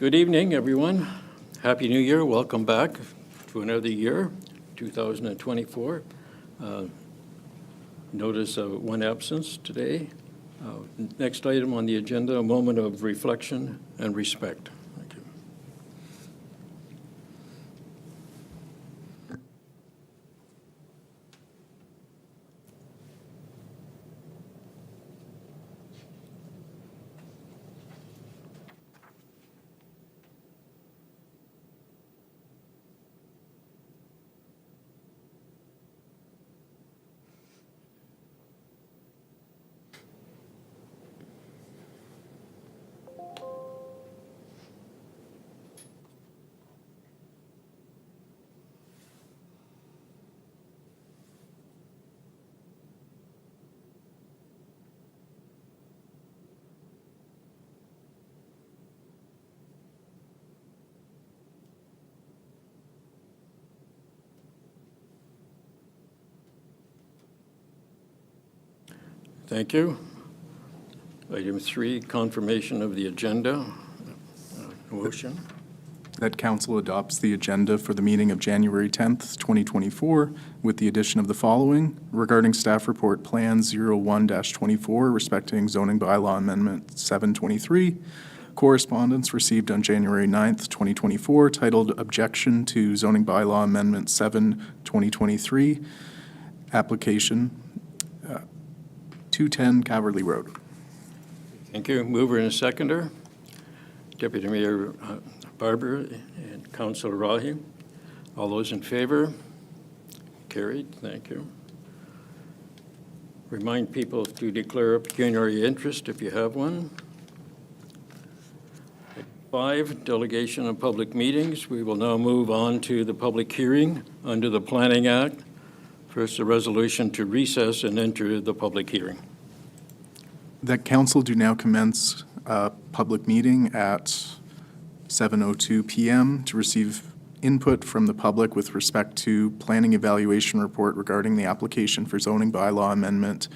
Good evening, everyone. Happy New Year. Welcome back to another year, 2024. Notice of one absence today. Next item on the agenda, a moment of reflection and respect. Thank you. Thank you. Item 3, confirmation of the agenda. Motion. That council adopts the agenda for the meeting of January 10th, 2024, with the addition of the following. Regarding staff report Plan 01-24, respecting zoning bylaw amendment 723, correspondence received on January 9th, 2024, titled Objection to Zoning Bylaw Amendment 7-2023, application 210 Caverly Road. Thank you. Mover and seconder. Deputy Mayor Barber and Councillor Rahi. All those in favor? Carried. Thank you. Remind people to declare a pecuniary interest if you have one. 5, delegation of public meetings. We will now move on to the public hearing under the Planning Act. First, a resolution to recess and enter the public hearing. That council do now commence a public meeting at 7:02 p.m. to receive input from the public with respect to planning evaluation report regarding the application for zoning bylaw amendment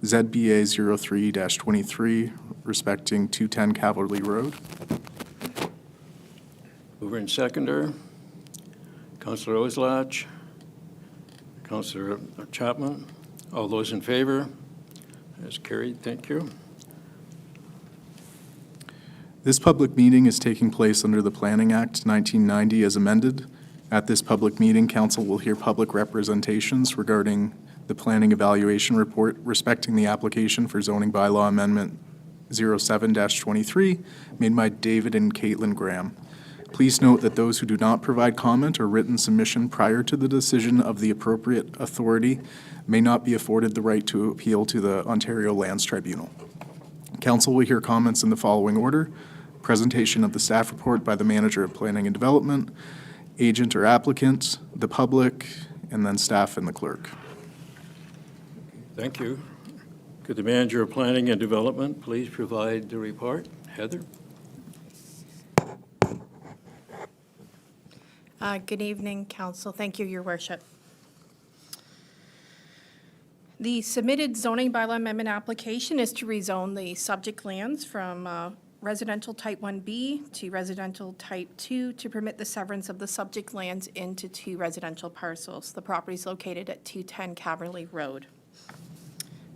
ZBA 03-23 respecting 210 Cavalry Road. Mover and seconder. Councillor Oslach. Councillor Chapman. All those in favor? That's carried. Thank you. This public meeting is taking place under the Planning Act 1990 as amended. At this public meeting, council will hear public representations regarding the planning evaluation report respecting the application for zoning bylaw amendment 07-23 made by David and Caitlin Graham. Please note that those who do not provide comment or written submission prior to the decision of the appropriate authority may not be afforded the right to appeal to the Ontario Lands Tribunal. Council will hear comments in the following order: presentation of the staff report by the Manager of Planning and Development, agent or applicant, the public, and then staff and the clerk. Thank you. Could the Manager of Planning and Development please provide the report? Heather? Good evening, Council. Thank you, Your Worship. The submitted zoning bylaw amendment application is to rezone the subject lands from residential type 1B to residential type 2 to permit the severance of the subject lands into 2 residential parcels. The property is located at 210 Caverly Road.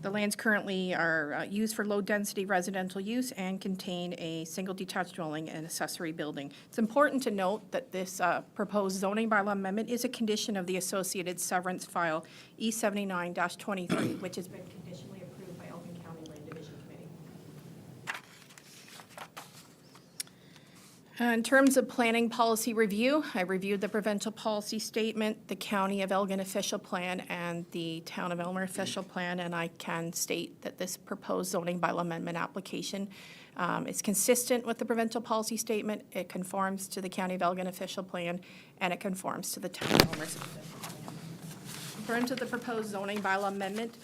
The lands currently are used for low-density residential use and contain a single detached dwelling and accessory building. It's important to note that this proposed zoning bylaw amendment is a condition of the associated severance file E79-23, which has been conditionally approved by Elgin County Land Division Committee. In terms of planning policy review, I reviewed the provincial policy statement, the County of Elgin official plan, and the Town of Elmer official plan, and I can state that this proposed zoning bylaw amendment application is consistent with the provincial policy statement. It conforms to the County of Elgin official plan, and it conforms to the Town of Elmer's official plan. In terms of the proposed zoning bylaw amendment,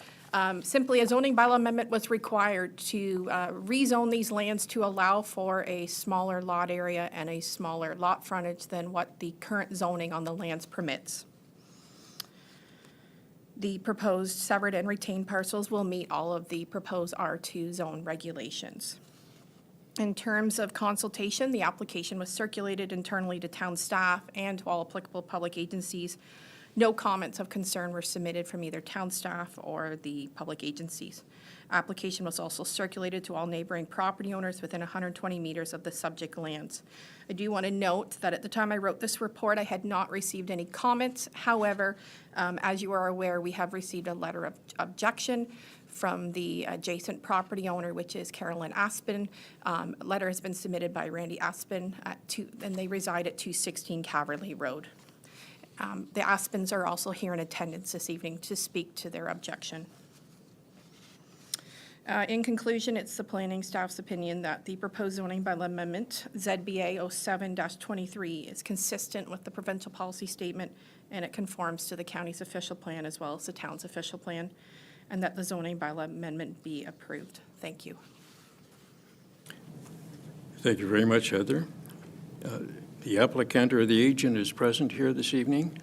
simply a zoning bylaw amendment was required to rezone these lands to allow for a smaller lot area and a smaller lot frontage than what the current zoning on the lands permits. The proposed severed and retained parcels will meet all of the proposed R2 zone regulations. In terms of consultation, the application was circulated internally to town staff and to all applicable public agencies. No comments of concern were submitted from either town staff or the public agencies. Application was also circulated to all neighboring property owners within 120 meters of the subject lands. I do want to note that at the time I wrote this report, I had not received any comments. However, as you are aware, we have received a letter of objection from the adjacent property owner, which is Carolyn Aspen. A letter has been submitted by Randy Aspen, and they reside at 216 Caverly Road. The Aspens are also here in attendance this evening to speak to their objection. In conclusion, it's the planning staff's opinion that the proposed zoning bylaw amendment, ZBA 07-23, is consistent with the provincial policy statement, and it conforms to the county's official plan as well as the town's official plan, and that the zoning bylaw amendment be approved. Thank you. Thank you very much, Heather. The applicant or the agent is present here this evening.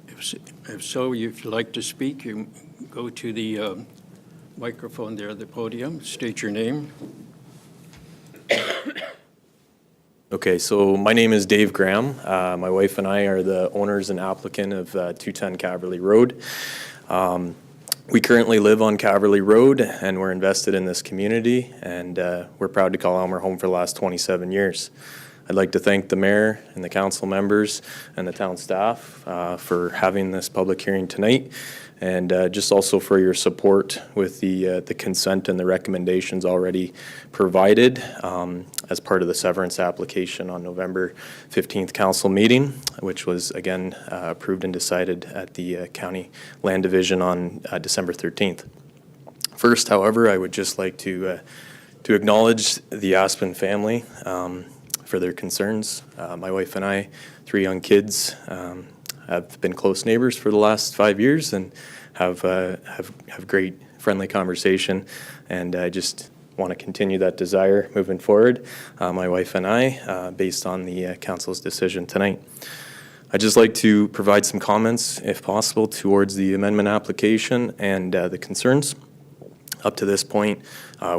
If so, if you'd like to speak, you go to the microphone there at the podium, state your name. Okay, so my name is Dave Graham. My wife and I are the owners and applicant of 210 Caverly Road. We currently live on Caverly Road, and we're invested in this community, and we're proud to call Elmer home for the last 27 years. I'd like to thank the mayor and the council members and the town staff for having this public hearing tonight, and just also for your support with the consent and the recommendations already provided as part of the severance application on November 15th council meeting, which was again approved and decided at the County Land Division on December 13th. First, however, I would just like to acknowledge the Aspen family for their concerns. My wife and I, 3 young kids, have been close neighbors for the last 5 years and have great friendly conversation, and I just want to continue that desire moving forward, my wife and I, based on the council's decision tonight. I'd just like to provide some comments, if possible, towards the amendment application and the concerns. Up to this point,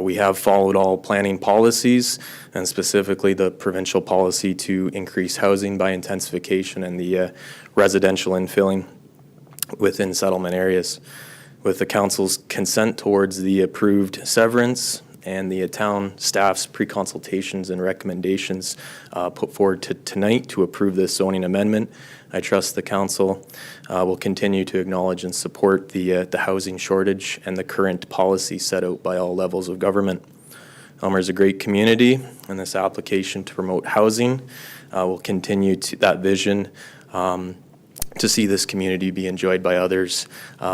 we have followed all planning policies, and specifically the provincial policy to increase housing by intensification and the residential infilling within settlement areas. With the council's consent towards the approved severance and the town staff's pre-consultations and recommendations put forward tonight to approve this zoning amendment, I trust the council will continue to acknowledge and support the housing shortage and the current policy set out by all levels of government. Elmer is a great community, and this application to promote housing will continue to that vision to see this community be enjoyed by others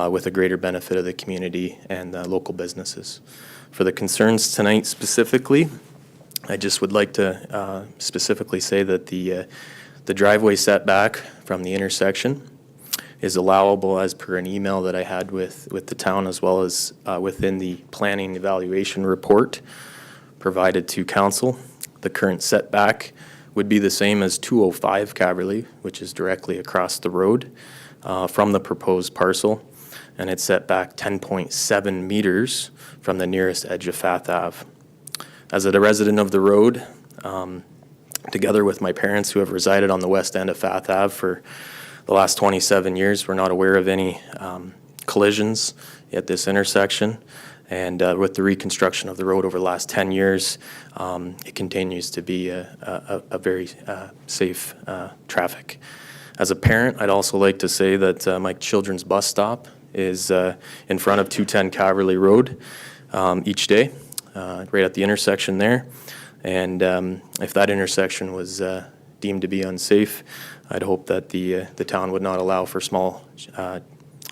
with a greater benefit of the community and local businesses. For the concerns tonight specifically, I just would like to specifically say that the driveway setback from the intersection is allowable as per an email that I had with the town, as well as within the planning evaluation report provided to council. The current setback would be the same as 205 Caverly, which is directly across the road from the proposed parcel, and it's set back 10.7 meters from the nearest edge of Fath Ave. As a resident of the road, together with my parents who have resided on the west end of Fath Ave for the last 27 years, we're not aware of any collisions at this intersection. And with the reconstruction of the road over the last 10 years, it continues to be a very safe traffic. As a parent, I'd also like to say that my children's bus stop is in front of 210 Caverly Road each day, right at the intersection there. And if that intersection was deemed to be unsafe, I'd hope that the town would not allow for small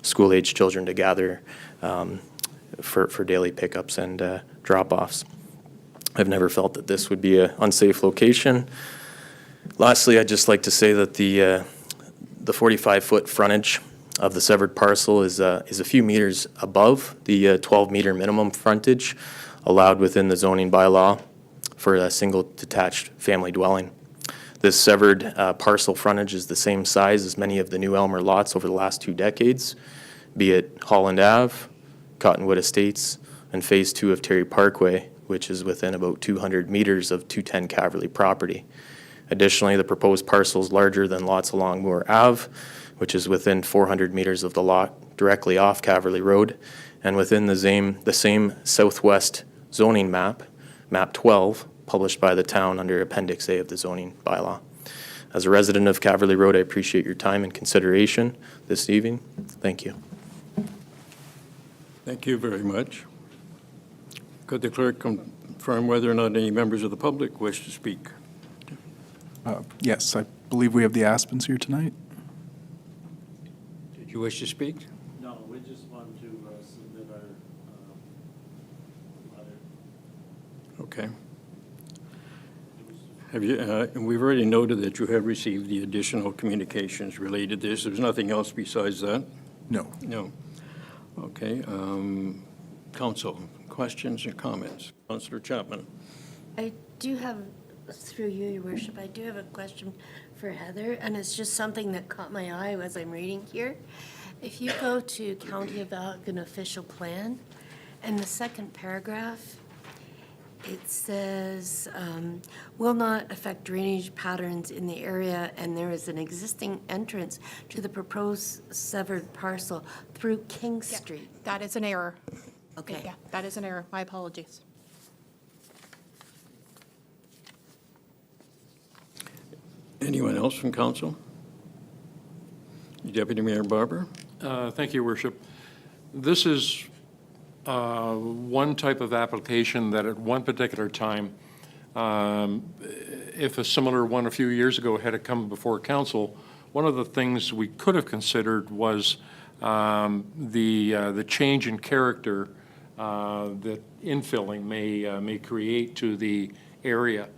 school-age children to gather for daily pickups and drop-offs. I've never felt that this would be an unsafe location. Lastly, I'd just like to say that the 45-foot frontage of the severed parcel is a few meters above the 12-meter minimum frontage allowed within the zoning bylaw for a single detached family dwelling. This severed parcel frontage is the same size as many of the new Elmer lots over the last 2 decades, be it Holland Ave, Cottonwood Estates, and Phase 2 of Terry Parkway, which is within about 200 meters of 210 Caverly property. Additionally, the proposed parcel is larger than lots along Moore Ave, which is within 400 meters of the lot directly off Caverly Road, and within the same southwest zoning map, map 12, published by the town under Appendix A of the zoning bylaw. As a resident of Caverly Road, I appreciate your time and consideration this evening. Thank you. Thank you very much. Could the clerk confirm whether or not any members of the public wish to speak? Yes, I believe we have the Aspens here tonight. Did you wish to speak? No, we just want to submit our letter. Okay. Have you, and we've already noted that you have received the additional communications related to this. There's nothing else besides that? No. No. Okay. Council, questions or comments? Councillor Chapman. I do have, through you, Your Worship, I do have a question for Heather, and it's just something that caught my eye as I'm reading here. If you go to County of Elgin official plan, and the second paragraph, it says, will not affect drainage patterns in the area, and there is an existing entrance to the proposed severed parcel through King Street. That is an error. Okay. Yeah, that is an error. My apologies. Anyone else from council? Deputy Mayor Barber? Thank you, Your Worship. This is one type of application that at one particular time, if a similar one a few years ago had come before council, one of the things we could have considered was the change in character that infilling may create to the area.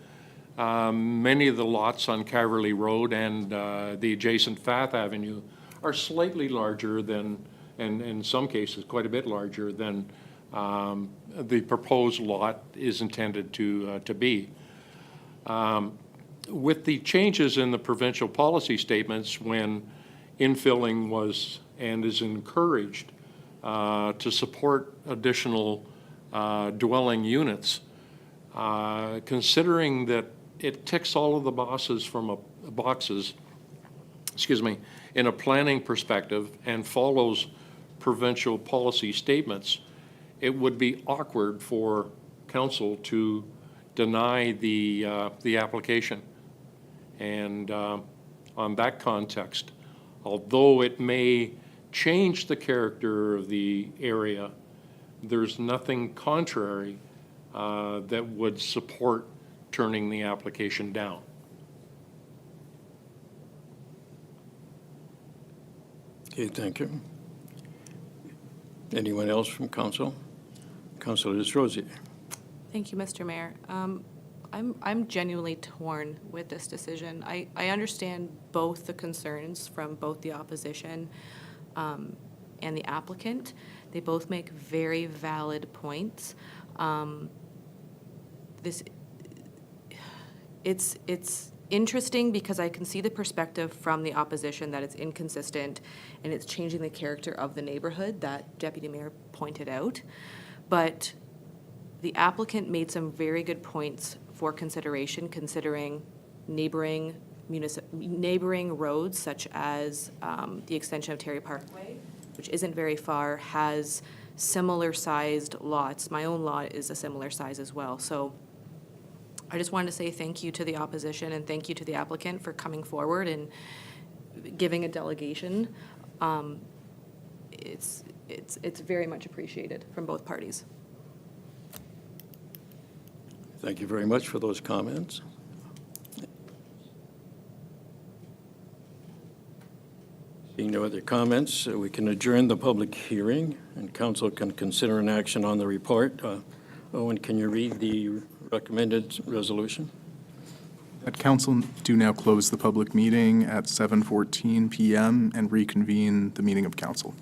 Many of the lots on Caverly Road and the adjacent Fath Avenue are slightly larger than, and in some cases quite a bit larger than the proposed lot is intended to be. With the changes in the provincial policy statements, when infilling was and is encouraged to support additional dwelling units, considering that it ticks all of the boxes in a planning perspective and follows provincial policy statements, it would be awkward for council to deny the application. And on that context, although it may change the character of the area, there's nothing contrary that would support turning the application down. Okay, thank you. Anyone else from council? Councilor Desrosiers. Thank you, Mr. Mayor. I'm genuinely torn with this decision. I understand both the concerns from both the opposition and the applicant. They both make very valid points. It's interesting because I can see the perspective from the opposition that it's inconsistent and it's changing the character of the neighborhood that Deputy Mayor pointed out. But the applicant made some very good points for consideration, considering neighboring roads such as the extension of Terry Parkway, which isn't very far, has similar sized lots. My own lot is a similar size as well. So I just wanted to say thank you to the opposition and thank you to the applicant for coming forward and giving a delegation. It's very much appreciated from both parties. Thank you very much for those comments. Seeing no other comments, we can adjourn the public hearing and council can consider an action on the report. Owen, can you read the recommended resolution? That council do now close the public meeting at 7:14 p.m. and reconvene the meeting of council.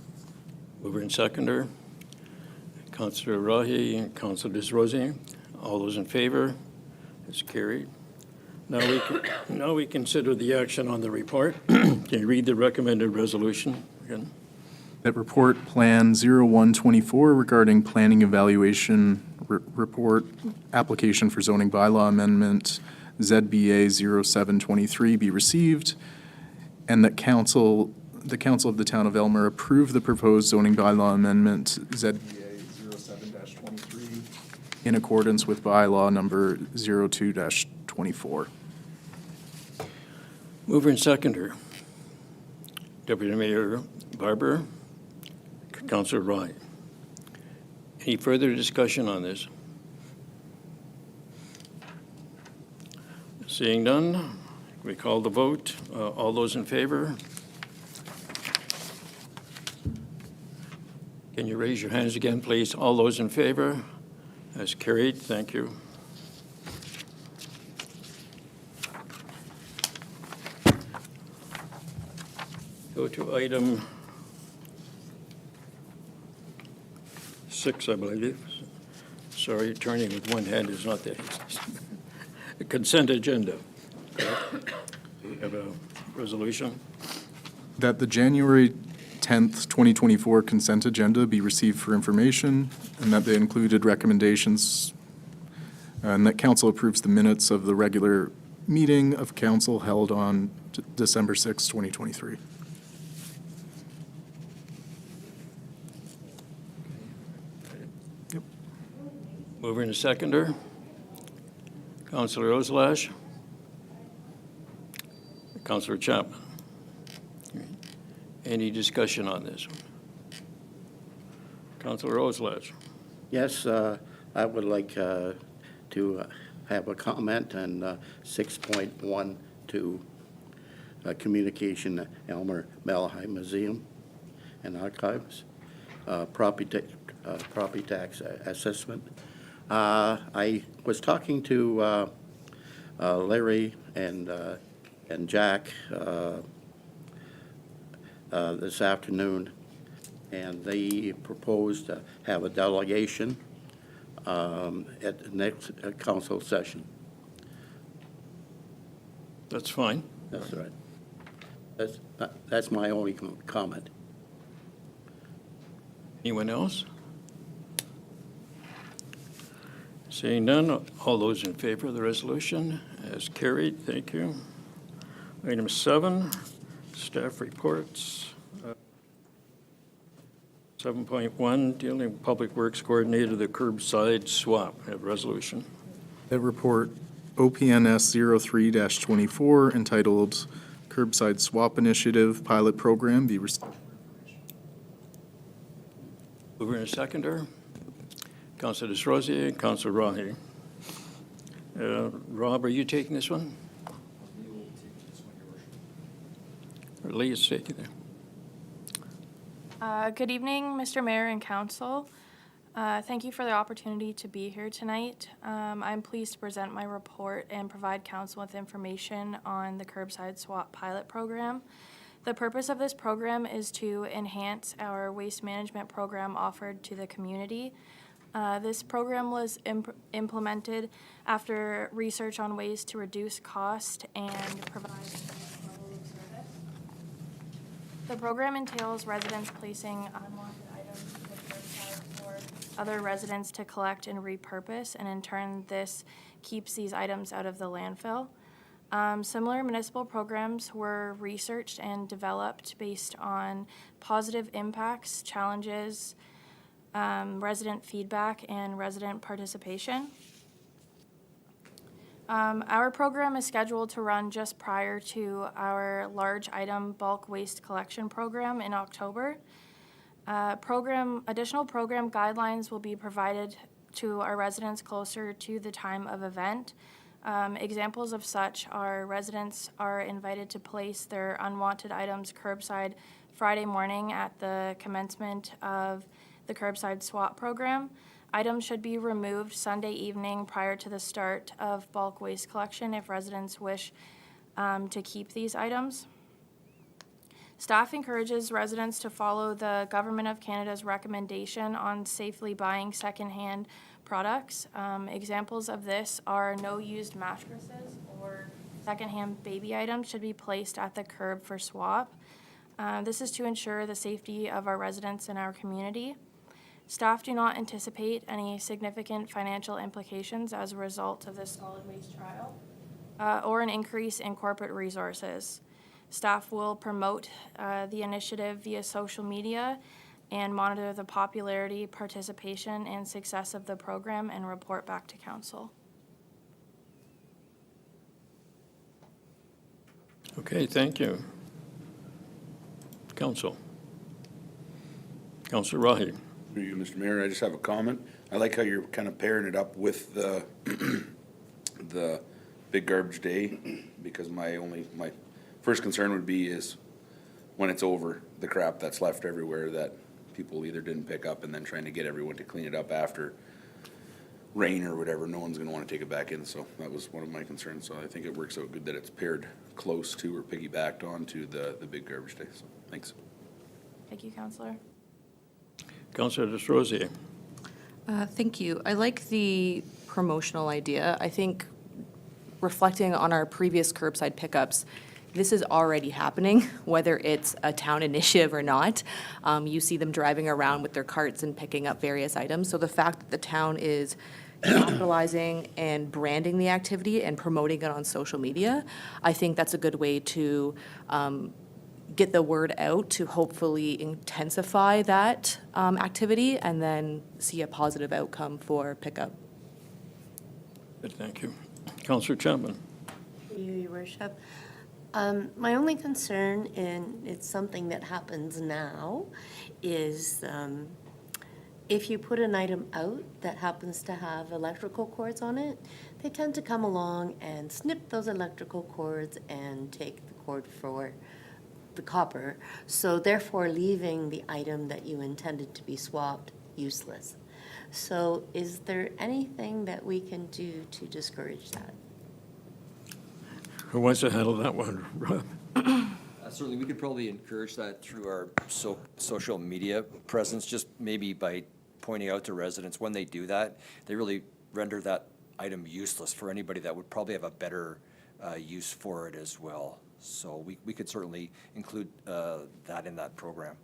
Mover and seconder, Councilor Rahi and Councilor Desrosiers. All those in favor? It's carried. Now we consider the action on the report. Can you read the recommended resolution again? That report Plan 0124 regarding planning evaluation report, application for zoning bylaw amendment ZBA 0723 be received, and that the council of the town of Elmer approve the proposed zoning bylaw amendment ZBA 07-23 in accordance with bylaw number 02-24. Mover and seconder. Deputy Mayor Barber, Councillor Roy. Any further discussion on this? Seeing none, we call the vote. All those in favor? Can you raise your hands again, please? All those in favor? That's carried. Thank you. Go to item 6, I believe. Sorry, turning with one hand is not that easy. The consent agenda. Correct? We have a resolution. That the January 10th, 2024 consent agenda be received for information, and that the included recommendations, and that council approves the minutes of the regular meeting of council held on December 6, 2023. Mover and seconder. Councillor Oslash. Councillor Chapman. Any discussion on this one? Councillor Oslash. Yes, I would like to have a comment on 6.12, communication Elmer Malahide Museum and Archives, property tax assessment. I was talking to Larry and Jack this afternoon, and they proposed to have a delegation at the next council session. That's fine. That's right. That's my only comment. Anyone else? Seeing none, all those in favor of the resolution as carried. Thank you. Item 7, staff reports. 7.1, dealing with Public Works Coordinator, the Curbside Swap. I have a resolution. That report OPNS 03-24 entitled Curbside Swap Initiative Pilot Program be received. Mover and seconder. Councilor Desrosiers and Councilor Rahe. Rob, are you taking this one? Or Lee is taking it. Good evening, Mr. Mayor and Council. Thank you for the opportunity to be here tonight. I'm pleased to present my report and provide Council with information on the Curbside Swap Pilot Program. The purpose of this program is to enhance our waste management program offered to the community. This program was implemented after research on ways to reduce cost and provide a level of service. The program entails residents placing unwanted items to the curbside for other residents to collect and repurpose, and in turn, this keeps these items out of the landfill. Similar municipal programs were researched and developed based on positive impacts, challenges, resident feedback, and resident participation. Our program is scheduled to run just prior to our large item bulk waste collection program in October. Additional program guidelines will be provided to our residents closer to the time of event. Examples of such are residents are invited to place their unwanted items curbside Friday morning at the commencement of the Curbside Swap program. Items should be removed Sunday evening prior to the start of bulk waste collection if residents wish to keep these items. Staff encourages residents to follow the Government of Canada's recommendation on safely buying secondhand products. Examples of this are no used mattresses or secondhand baby items should be placed at the curb for swap. This is to ensure the safety of our residents in our community. Staff do not anticipate any significant financial implications as a result of this solid waste trial or an increase in corporate resources. Staff will promote the initiative via social media and monitor the popularity, participation, and success of the program and report back to council. Okay, thank you. Council. Councilor Rahi. Through you, Mr. Mayor, I just have a comment. I like how you're kind of pairing it up with the, the big garbage day, because my first concern would be is when it's over, the crap that's left everywhere that people either didn't pick up, and then trying to get everyone to clean it up after rain or whatever, no one's gonna wanna take it back in, so that was one of my concerns. So I think it works out good that it's paired close to or piggybacked onto the big garbage day, so thanks. Thank you, Councillor. Councilor Desrosiers. Thank you. I like the promotional idea. I think reflecting on our previous curbside pickups, this is already happening, whether it's a town initiative or not. You see them driving around with their carts and picking up various items. So the fact that the town is capitalizing and branding the activity and promoting it on social media, I think that's a good way to get the word out to hopefully intensify that activity and then see a positive outcome for pickup. Good, thank you. Councilor Chapman. Your worship. My only concern, and it's something that happens now, is if you put an item out that happens to have electrical cords on it, they tend to come along and snip those electrical cords and take the cord for the copper, so therefore leaving the item that you intended to be swapped useless. So is there anything that we can do to discourage that? Who wants to handle that one? Rob? Certainly, we could probably encourage that through our social media presence, just maybe by pointing out to residents when they do that, they really render that item useless for anybody that would probably have a better use for it as well. So we could certainly include that in that program.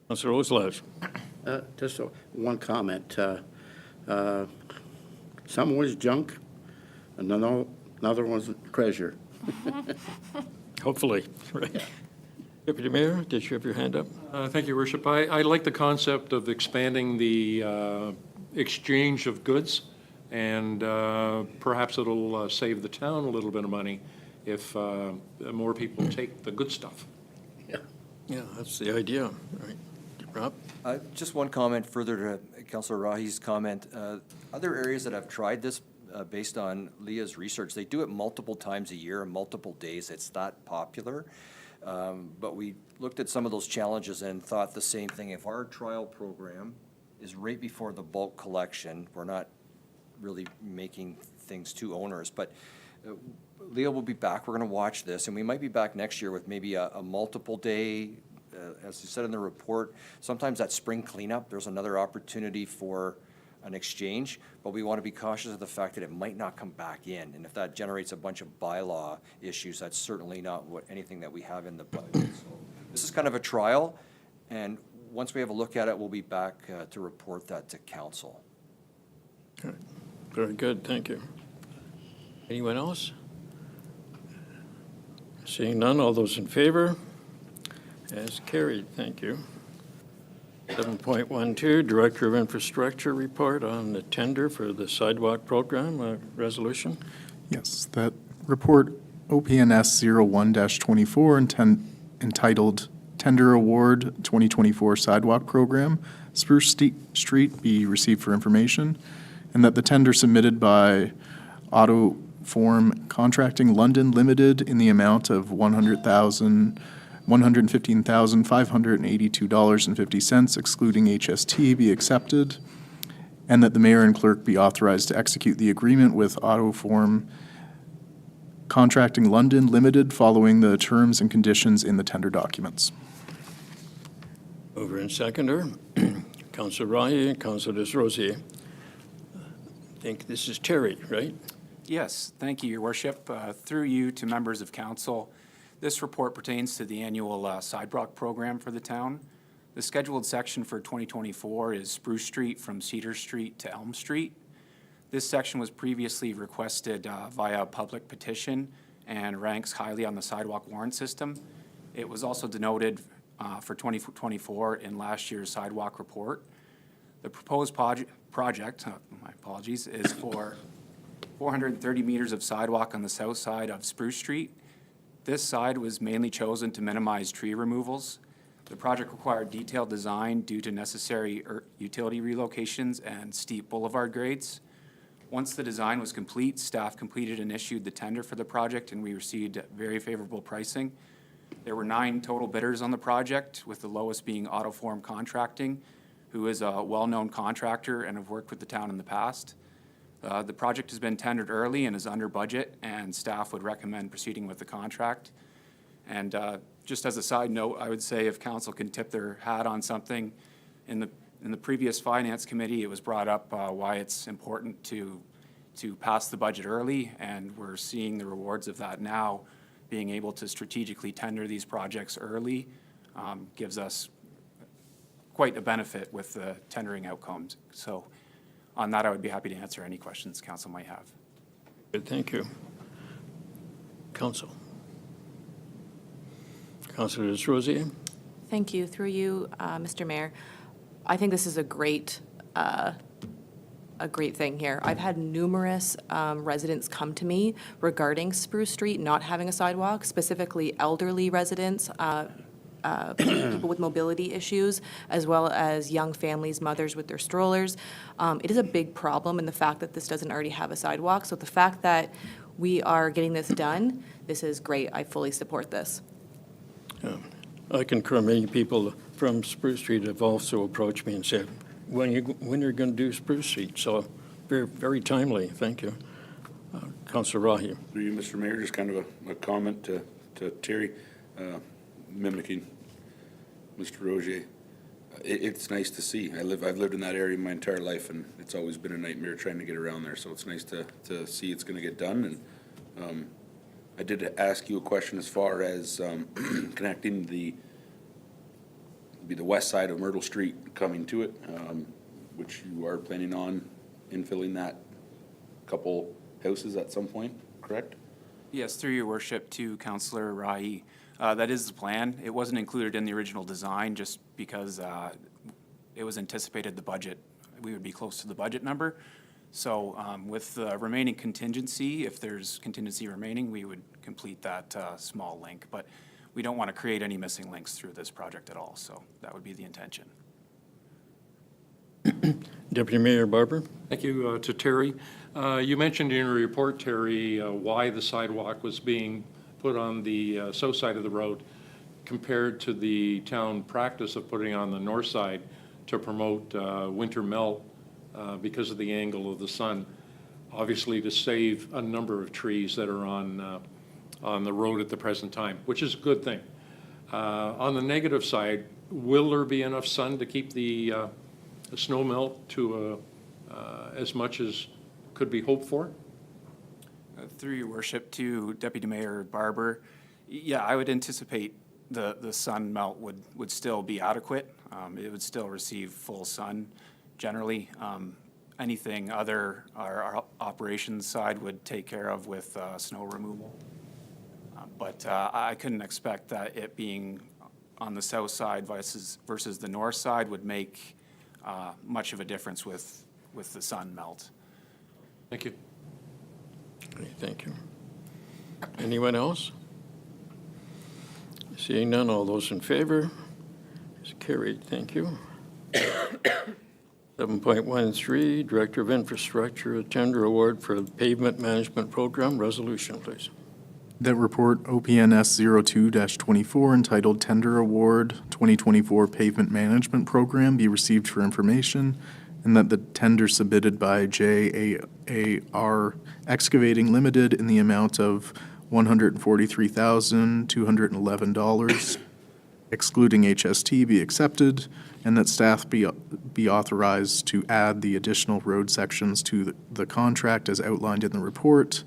Councilor Oslash. Just one comment. Some was junk, and another was treasure. Hopefully, right. Deputy Mayor, did you have your hand up? Thank you, Your Worship. I like the concept of expanding the exchange of goods, and perhaps it'll save the town a little bit of money if more people take the good stuff. Yeah, that's the idea, right. Rob? Just one comment further to Councillor Rahi's comment. Other areas that have tried this based on Leah's research, they do it multiple times a year, multiple days. It's that popular. But we looked at some of those challenges and thought the same thing. If our trial program is right before the bulk collection, we're not really making things too onerous. But Leah will be back. We're going to watch this, and we might be back next year with maybe a multiple day. As you said in the report, sometimes that spring cleanup, there's another opportunity for an exchange, but we want to be cautious of the fact that it might not come back in. And if that generates a bunch of bylaw issues, that's certainly not anything that we have in the budget. So this is kind of a trial, and once we have a look at it, we'll be back to report that to council. Okay. Very good, thank you. Anyone else? Seeing none, all those in favor? As carried, thank you. 7.12, Director of Infrastructure report on the tender for the Sidewalk program, resolution. Yes, that report OPNS 01-24 entitled Tender Award 2024 Sidewalk Program, Spruce Street be received for information, and that the tender submitted by Autoform Contracting London Limited in the amount of $115,582.50, excluding HST, be accepted, and that the mayor and clerk be authorized to execute the agreement with Autoform Contracting London Limited following the terms and conditions in the tender documents. Mover and seconder, Councilor Rahi and Councilor Desrosiers. I think this is Terry, right? Yes, thank you, Your Worship. Through you to members of council, This report pertains to the annual sidewalk program for the town. The scheduled section for 2024 is Spruce Street from Cedar Street to Elm Street. This section was previously requested via a public petition and ranks highly on the sidewalk warrant system. It was also denoted for 2024 in last year's sidewalk report. The proposed project, my apologies, is for 430 meters of sidewalk on the south side of Spruce Street. This side was mainly chosen to minimize tree removals. The project required detailed design due to necessary utility relocations and steep boulevard grades. Once the design was complete, staff completed and issued the tender for the project, and we received very favorable pricing. There were 9 total bidders on the project, with the lowest being Autoform Contracting, who is a well-known contractor and have worked with the town in the past. The project has been tendered early and is under budget, and staff would recommend proceeding with the contract. And just as a side note, I would say if council can tip their hat on something, in the previous finance committee, it was brought up why it's important to pass the budget early, and we're seeing the rewards of that now. Being able to strategically tender these projects early gives us quite a benefit with the tendering outcomes. So on that, I would be happy to answer any questions council might have. Good, thank you. Council. Councilor Rosier? Thank you. Through you, Mr. Mayor. I think this is a great thing here. I've had numerous residents come to me regarding Spruce Street not having a sidewalk, specifically elderly residents, people with mobility issues, as well as young families, mothers with their strollers. It is a big problem in the fact that this doesn't already have a sidewalk. So the fact that we are getting this done, this is great. I fully support this. I concur. Many people from Spruce Street have also approached me and said, when you're going to do Spruce Street? So very, very timely. Thank you. Councilor Rahi. Through you, Mr. Mayor, just kind of a comment to Terry, mimicking Mr. Rogier. It's nice to see. I've lived in that area my entire life, and it's always been a nightmare trying to get around there. So it's nice to see it's going to get done. And I did ask you a question as far as connecting the west side of Myrtle Street coming to it, which you are planning on infilling that couple houses at some point, correct? Yes, through your worship to Councillor Rahi. That is the plan. It wasn't included in the original design just because it was anticipated we would be close to the budget number. So with the remaining contingency, if there's contingency remaining, we would complete that small link. But we don't want to create any missing links through this project at all. So that would be the intention. Deputy Mayor Barber. Thank you to Terry. You mentioned in your report, Terry, why the sidewalk was being put on the south side of the road compared to the town practice of putting on the north side to promote winter melt because of the angle of the sun. Obviously to save a number of trees that are on the road at the present time, which is a good thing. On the negative side, will there be enough sun to keep the snow melt to as much as could be hoped for? Through your worship to Deputy Mayor Barber, yeah, I would anticipate the sun melt would still be adequate. It would still receive full sun generally. Anything other our operations side would take care of with snow removal. But I couldn't expect that it being on the south side versus the north side would make much of a difference with the sun melt. Thank you. Okay, thank you. Anyone else? Seeing none, all those in favor? Is carried. Thank you. 7.13, Director of Infrastructure, a tender award for the Pavement Management Program. Resolution, please. That report, OPNS 02-24, entitled Tender Award 2024 Pavement Management Program, be received for information, and that the tender submitted by JAR Excavating Limited in the amount of $143,211, excluding HST, be accepted, and that staff be authorized to add the additional road sections to the contract as outlined in the report,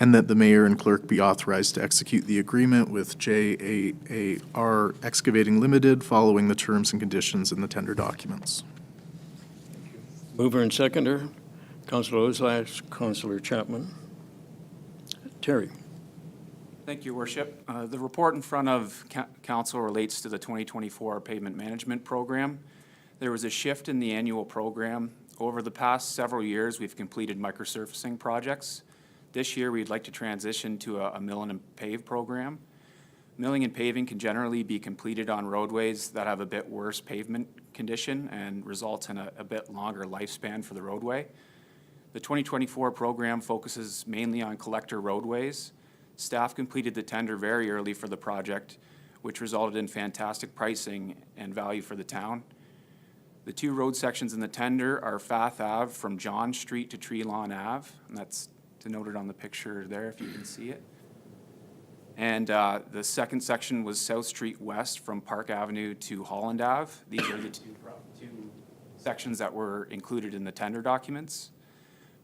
and that the mayor and clerk be authorized to execute the agreement with JAAR Excavating Limited following the terms and conditions in the tender documents. Mover and seconder, Councilor Ozlak, Councilor Chapman. Terry. Thank you, Your Worship. The report in front of council relates to the 2024 Pavement Management Program. There was a shift in the annual program. Over the past several years, we've completed microsurfacing projects. This year, we'd like to transition to a mill and pave program. Milling and paving can generally be completed on roadways that have a bit worse pavement condition and results in a bit longer lifespan for the roadway. The 2024 program focuses mainly on collector roadways. Staff completed the tender very early for the project, which resulted in fantastic pricing and value for the town. The two road sections in the tender are Fath Ave from John Street to Tree Lawn Ave, and that's denoted on the picture there if you can see it. And the second section was South Street West from Park Avenue to Holland Ave. These are the two sections that were included in the tender documents.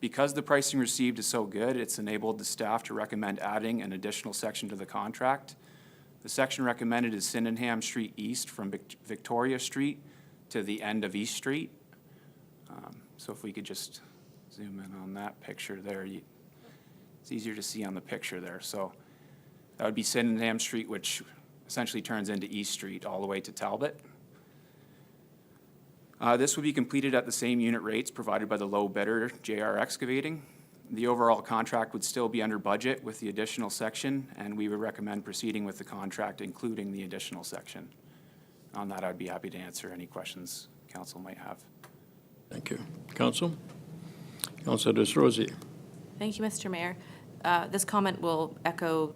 Because the pricing received is so good, it's enabled the staff to recommend adding an additional section to the contract. The section recommended is Sydenham Street East from Victoria Street to the end of East Street. So if we could just zoom in on that picture there. It's easier to see on the picture there. So that would be Sydenham Street, which essentially turns into East Street all the way to Talbot. This would be completed at the same unit rates provided by the low bidder, JR Excavating. The overall contract would still be under budget with the additional section, and we would recommend proceeding with the contract, including the additional section. On that, I'd be happy to answer any questions council might have. Thank you. Council? Councilor Desrosiers. Thank you, Mr. Mayor. This comment will echo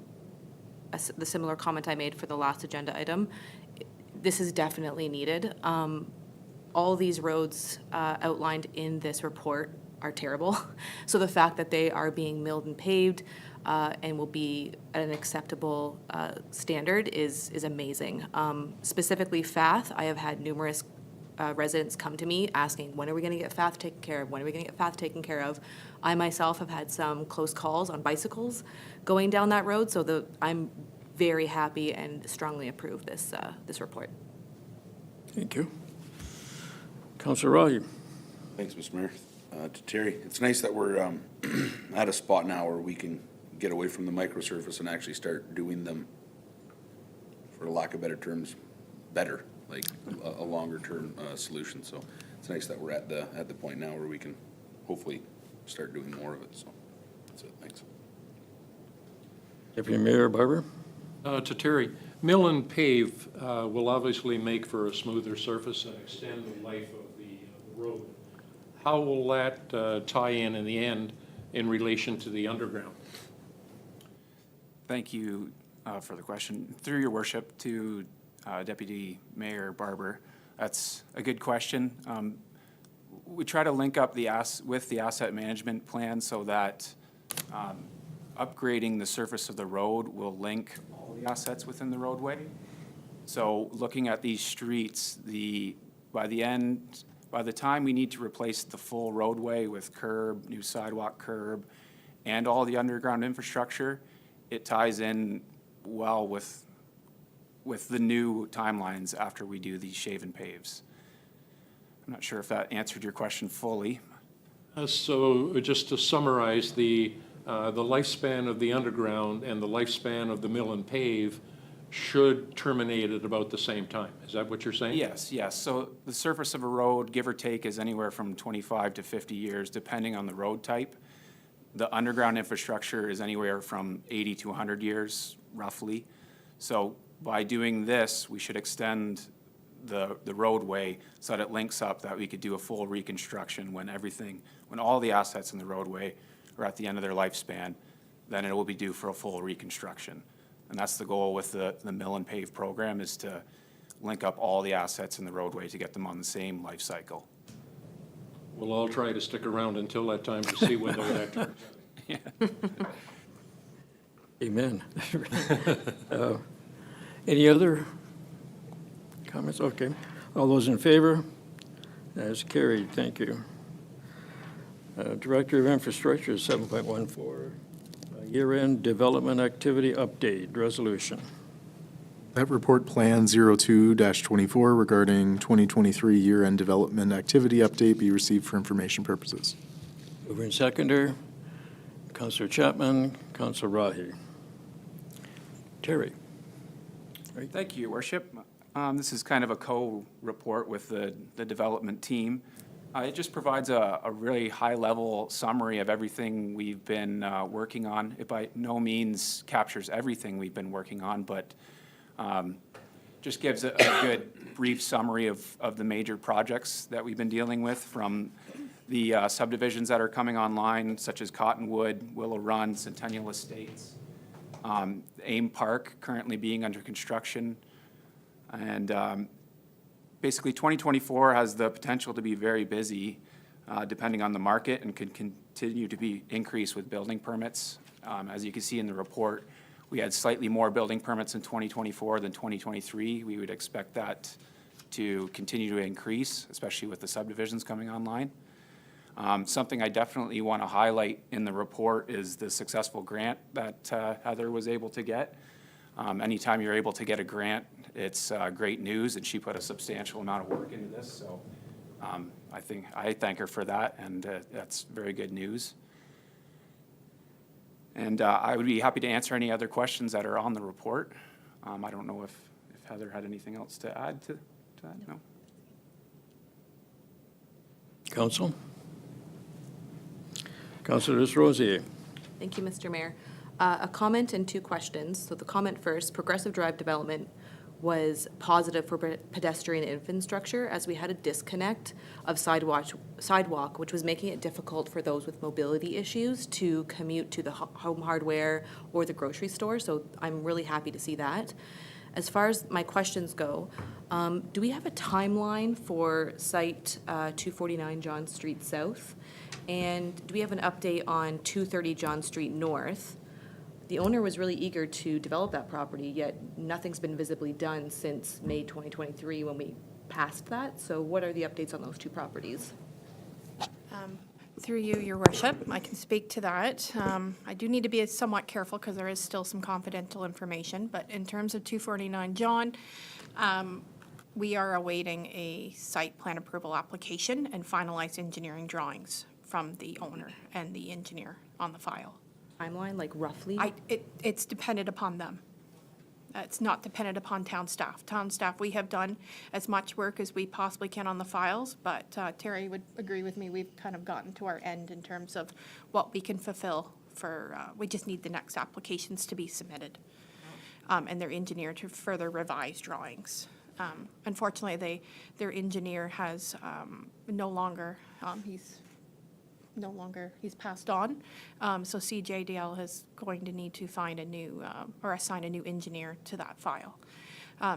the similar comment I made for the last agenda item. This is definitely needed. All these roads outlined in this report are terrible. So the fact that they are being milled and paved and will be at an acceptable standard is amazing. Specifically Fath, I have had numerous residents come to me asking, when are we going to get Fath taken care of? When are we going to get Fath taken care of? I myself have had some close calls on bicycles going down that road, so I'm very happy and strongly approve this report. Thank you. Councilor Rahi. Thanks, Mr. Mayor. To Terry, it's nice that we're at a spot now where we can get away from the microsurface and actually start doing them, for lack of better terms, better, like a longer term solution. So it's nice that we're at the point now where we can hopefully start doing more of it. So that's it. Thanks. Deputy Mayor Barber. To Terry, mill and pave will obviously make for a smoother surface and extend the life of the road. How will that tie in the end in relation to the underground? Thank you for the question. Through your worship to Deputy Mayor Barber, that's a good question. We try to link up with the asset management plan so that upgrading the surface of the road will link all the assets within the roadway. So looking at these streets, by the time we need to replace the full roadway with curb, new sidewalk curb, and all the underground infrastructure, it ties in well with the new timelines after we do these shave and paves. I'm not sure if that answered your question fully. So just to summarize, the lifespan of the underground and the lifespan of the mill and pave should terminate at about the same time. Is that what you're saying? Yes. So the surface of a road, give or take, is anywhere from 25 to 50 years, depending on the road type. The underground infrastructure is anywhere from 80 to 100 years, roughly. So by doing this, we should extend the roadway so that it links up, that we could do a full reconstruction when all the assets in the roadway are at the end of their lifespan, then it will be due for a full reconstruction. And that's the goal with the mill and pave program, is to link up all the assets in the roadway to get them on the same life cycle. We'll all try to stick around until that time to see whether that turns out. Amen. Any other comments? Okay. All those in favor? That's carried. Thank you. Director of Infrastructure, 7.14. Year-end development activity update resolution. That report Plan 02-24 regarding 2023 year-end development activity update be received for information purposes. Mover and seconder, Councillor Chapman, Councillor Rahi. Terry. Thank you, Your Worship. This is kind of a co-report with the development team. It just provides a really high-level summary of everything we've been working on. It by no means captures everything we've been working on, but just gives a good brief summary of the major projects that we've been dealing with, from the subdivisions that are coming online, such as Cottonwood, Willow Run, Centennial Estates, Ames Park currently being under construction. And basically 2024 has the potential to be very busy depending on the market, and could continue to be increased with building permits. As you can see in the report, we had slightly more building permits in 2024 than 2023. We would expect that to continue to increase, especially with the subdivisions coming online. Something I definitely want to highlight in the report is the successful grant that Heather was able to get. Anytime you're able to get a grant, it's great news, and she put a substantial amount of work into this. So I thank her for that, and that's very good news. And I would be happy to answer any other questions that are on the report. I don't know if Heather had anything else to add to that. No. Council? Councillor Rosier. Thank you, Mr. Mayor. A comment and two questions. So the comment first, Progressive Drive development was positive for pedestrian infrastructure, as we had a disconnect of sidewalk, which was making it difficult for those with mobility issues to commute to the home hardware or the grocery store. So I'm really happy to see that. As far as my questions go, do we have a timeline for site 249 John Street South? And do we have an update on 230 John Street North? The owner was really eager to develop that property, yet nothing's been visibly done since May 2023 when we passed that. So what are the updates on those two properties? Through you, Your Worship, I can speak to that. I do need to be somewhat careful because there is still some confidential information, but in terms of 249 John, we are awaiting a site plan approval application and finalized engineering drawings from the owner and the engineer on the file. Timeline, like roughly? It's dependent upon them. It's not dependent upon town staff. Town staff, we have done as much work as we possibly can on the files, but Terry would agree with me, we've kind of gotten to our end in terms of what we can fulfill for, we just need the next applications to be submitted, and their engineer to further revise drawings. Unfortunately, their engineer has no longer, he's passed on. So CJDL is going to need to find a new, or assign a new engineer to that file.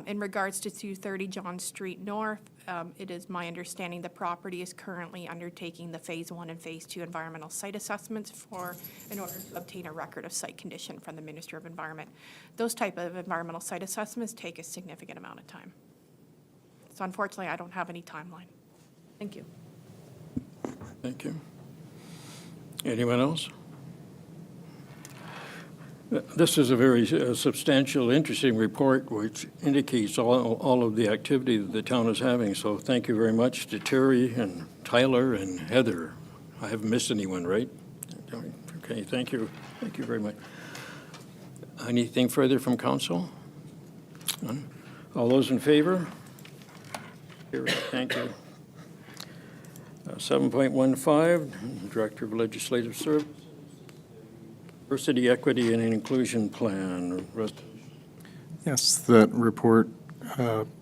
In regards to 230 John Street North, it is my understanding the property is currently undertaking the Phase 1 and Phase 2 environmental site assessments in order to obtain a record of site condition from the Minister of Environment. Those type of environmental site assessments take a significant amount of time. So unfortunately, I don't have any timeline. Thank you. Thank you. Anyone else? This is a very substantial, interesting report which indicates all of the activity that the town is having. So thank you very much to Terry and Tyler and Heather. I haven't missed anyone, right? Okay, thank you. Thank you very much. Anything further from council? None? All those in favor? Carried. Thank you. 7.15, Director of Legislative Services, Diversity, Equity, and Inclusion Plan. Yes, that report,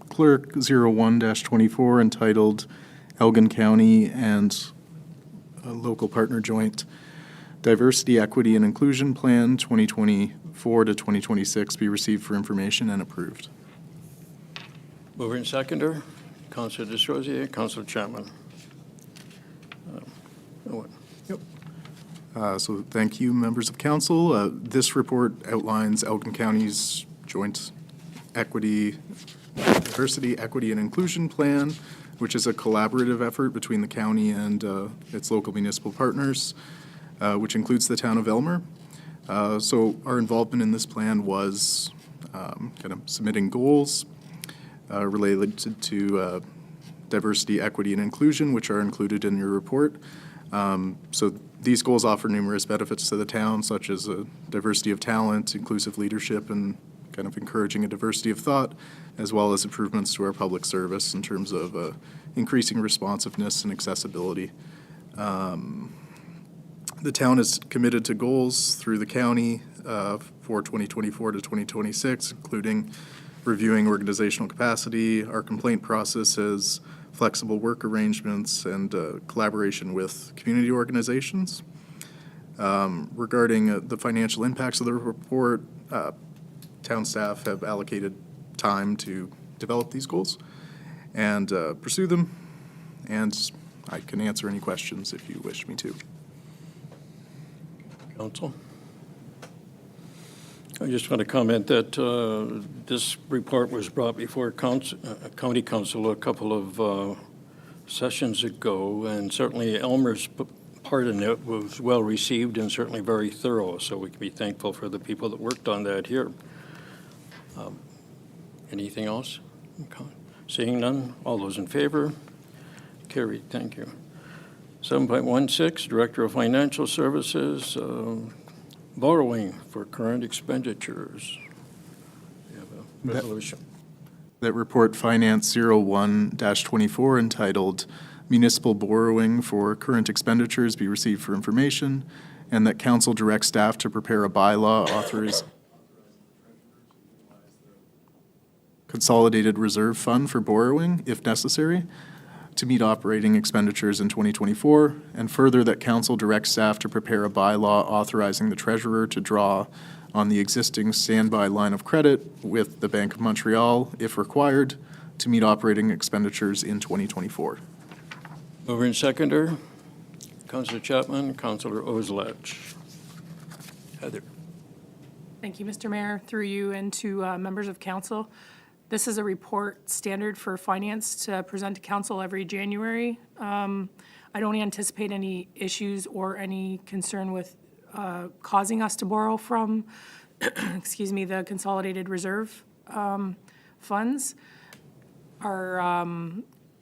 Clerk 01-24, entitled Elgin County and Local Partner Joint Diversity, Equity, and Inclusion Plan 2024 to 2026 be received for information and approved. Mover and seconder, Councilor Desrosiers, Councilor Chapman. So thank you, members of council. This report outlines Elgin County's joint diversity, equity, and inclusion plan, which is a collaborative effort between the county and its local municipal partners, which includes the town of Elmer. So our involvement in this plan was kind of submitting goals related to diversity, equity, and inclusion, which are included in your report. So these goals offer numerous benefits to the town, such as diversity of talent, inclusive leadership, and kind of encouraging a diversity of thought, as well as improvements to our public service in terms of increasing responsiveness and accessibility. The town is committed to goals through the county for 2024 to 2026, including reviewing organizational capacity, our complaint processes, flexible work arrangements, and collaboration with community organizations. Regarding the financial impacts of the report, town staff have allocated time to develop these goals and pursue them, and I can answer any questions if you wish me to. Council? I just want to comment that this report was brought before County Council a couple of sessions ago, and certainly Elmer's part in it was well received and certainly very thorough, so we can be thankful for the people that worked on that here. Anything else? Seeing none, all those in favor? Carried, thank you. 7.16, Director of Financial Services, borrowing for current expenditures. You have a resolution. That report Finance 01-24 entitled Municipal Borrowing for Current Expenditures be received for information, and that council directs staff to prepare a bylaw authorizing consolidated reserve fund for borrowing, if necessary, to meet operating expenditures in 2024, and further that council directs staff to prepare a bylaw authorizing the treasurer to draw on the existing standby line of credit with the Bank of Montreal, if required, to meet operating expenditures in 2024. Mover and seconder, Councillor Chapman, Councillor Oslach. Heather. Thank you, Mr. Mayor. Through you and to members of council. This is a report standard for finance to present to council every January. I don't anticipate any issues or any concern with causing us to borrow from, excuse me, the consolidated reserve funds. Our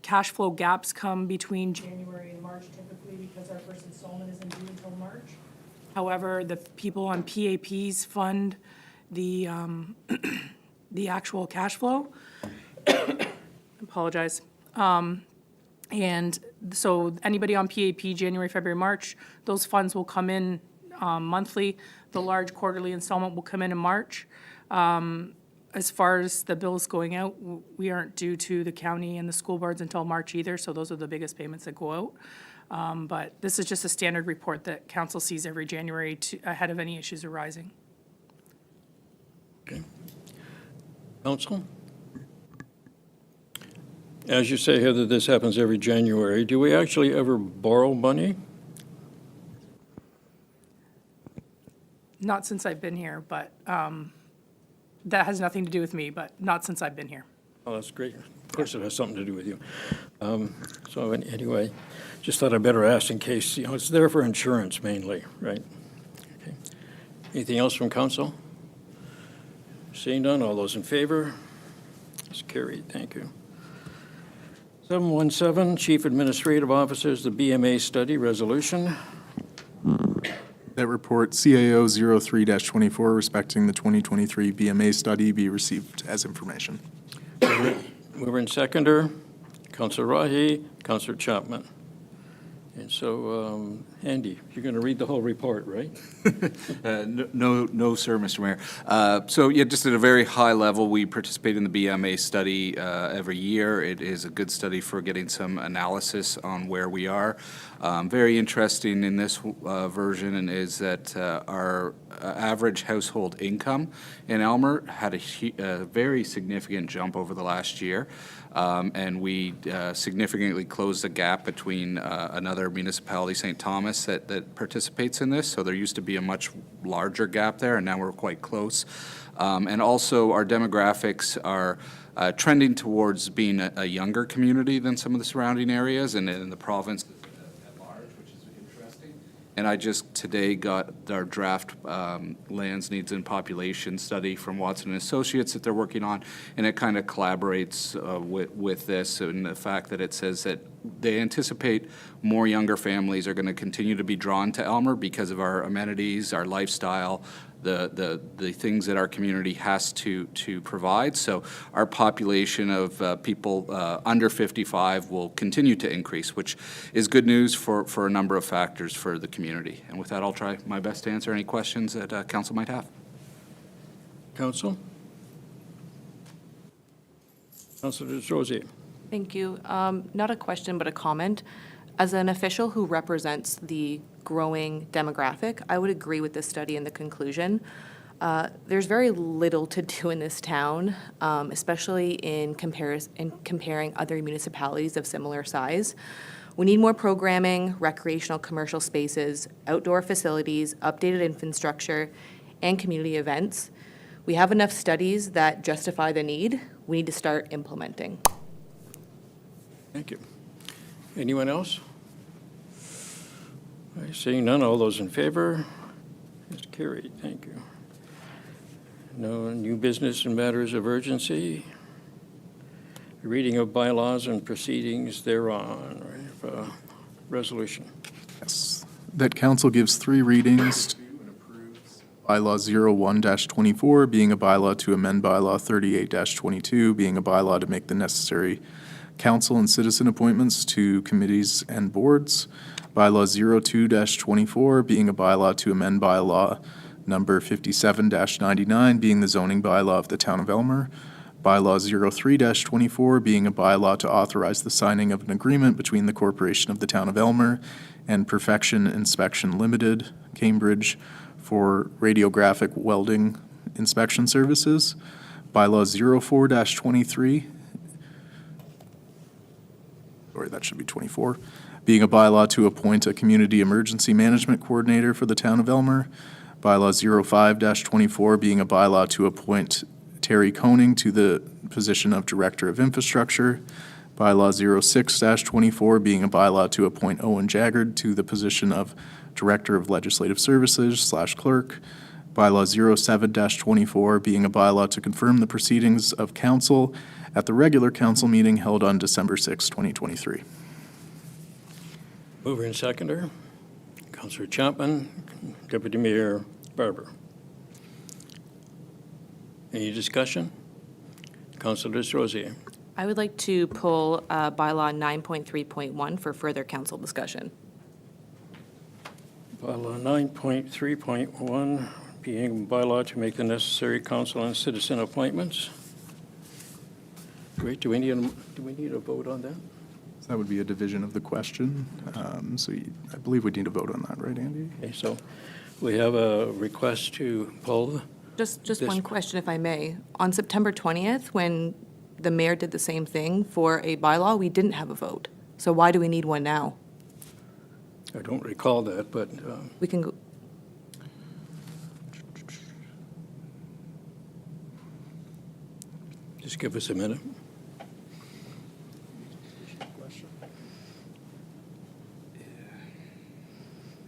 cash flow gaps come between January and March typically because our first installment isn't due until March. However, the people on PAPs fund the the actual cash flow. Apologize. And so anybody on PAP, January, February, March, those funds will come in monthly. The large quarterly installment will come in March. As far as the bills going out, we aren't due to the county and the school boards until March either, so those are the biggest payments that go out. But this is just a standard report that council sees every January ahead of any issues arising. Okay. Council? As you say, Heather, this happens every January. Do we actually ever borrow money? Not since I've been here, but that has nothing to do with me, but not since I've been here. Oh, that's great. Of course it has something to do with you. So anyway, just thought I'd better ask in case, it's there for insurance mainly, right? Okay. Anything else from council? Seeing none, all those in favor? It's carried, thank you. 717, Chief Administrative Officers, the BMA study resolution. That report CAO 03-24 respecting the 2023 BMA study be received as information. Mover and seconder, Councillor Rahi, Councillor Chapman. And so, Andy, you're going to read the whole report, right? No, sir, Mr. Mayor. So, yeah, just at a very high level, we participate in the BMA study every year. It is a good study for getting some analysis on where we are. Very interesting in this version and is that our average household income in Elmer had a very significant jump over the last year. And we significantly closed the gap between another municipality, St. Thomas, that participates in this. So there used to be a much larger gap there, and now we're quite close. And also our demographics are trending towards being a younger community than some of the surrounding areas and in the province at large, which is interesting. And I just today got our draft lands, needs, and population study from Watson and Associates that they're working on, and it kind of collaborates with this, and the fact that it says that they anticipate more younger families are going to continue to be drawn to Elmer because of our amenities, our lifestyle, the things that our community has to provide. So our population of people under 55 will continue to increase, which is good news for a number of factors for the community. And with that, I'll try my best to answer any questions that council might have. Council? Councilor Rosier. Thank you. Not a question, but a comment. As an official who represents the growing demographic, I would agree with this study and the conclusion. There's very little to do in this town, especially in comparing other municipalities of similar size. We need more programming, recreational commercial spaces, outdoor facilities, updated infrastructure, and community events. We have enough studies that justify the need. We need to start implementing. Thank you. Anyone else? I see none. All those in favor? It's carried. Thank you. No new business and matters of urgency. Reading of bylaws and proceedings thereon. Resolution. Yes. That council gives 3 readings to and approves bylaw 01-24, being a bylaw to amend bylaw 38-22, being a bylaw to make the necessary council and citizen appointments to committees and boards. Bylaw 02-24, being a bylaw to amend bylaw number 57-99, being the zoning bylaw of the town of Elmer. Bylaw 03-24, being a bylaw to authorize the signing of an agreement between the Corporation of the Town of Elmer and Perfection Inspection Limited, Cambridge, for radiographic welding inspection services. Bylaw 04-23, sorry, that should be 24, being a bylaw to appoint a community emergency management coordinator for the town of Elmer. Bylaw 05-24, being a bylaw to appoint Terry Koning to the position of Director of Infrastructure. Bylaw 06-24, being a bylaw to appoint Owen Jaggard to the position of Director of Legislative Services / Clerk. Bylaw 07-24, being a bylaw to confirm the proceedings of council at the regular council meeting held on December 6, 2023. Mover and seconder. Councilor Chapman, Deputy Mayor Barber. Any discussion? Councilor Rosier. I would like to pull bylaw 9.3.1 for further council discussion. Bylaw 9.3.1, being bylaw to make the necessary council and citizen appointments. Great. Do we need a vote on that? So that would be a division of the question. I believe we need to vote on that, right, Andy? Okay, so we have a request to pull. Just This- one question, if I may. On September 20th, when the mayor did the same thing for a bylaw, we didn't have a vote. So why do we need one now? I don't recall that, but We can go, just give us a minute.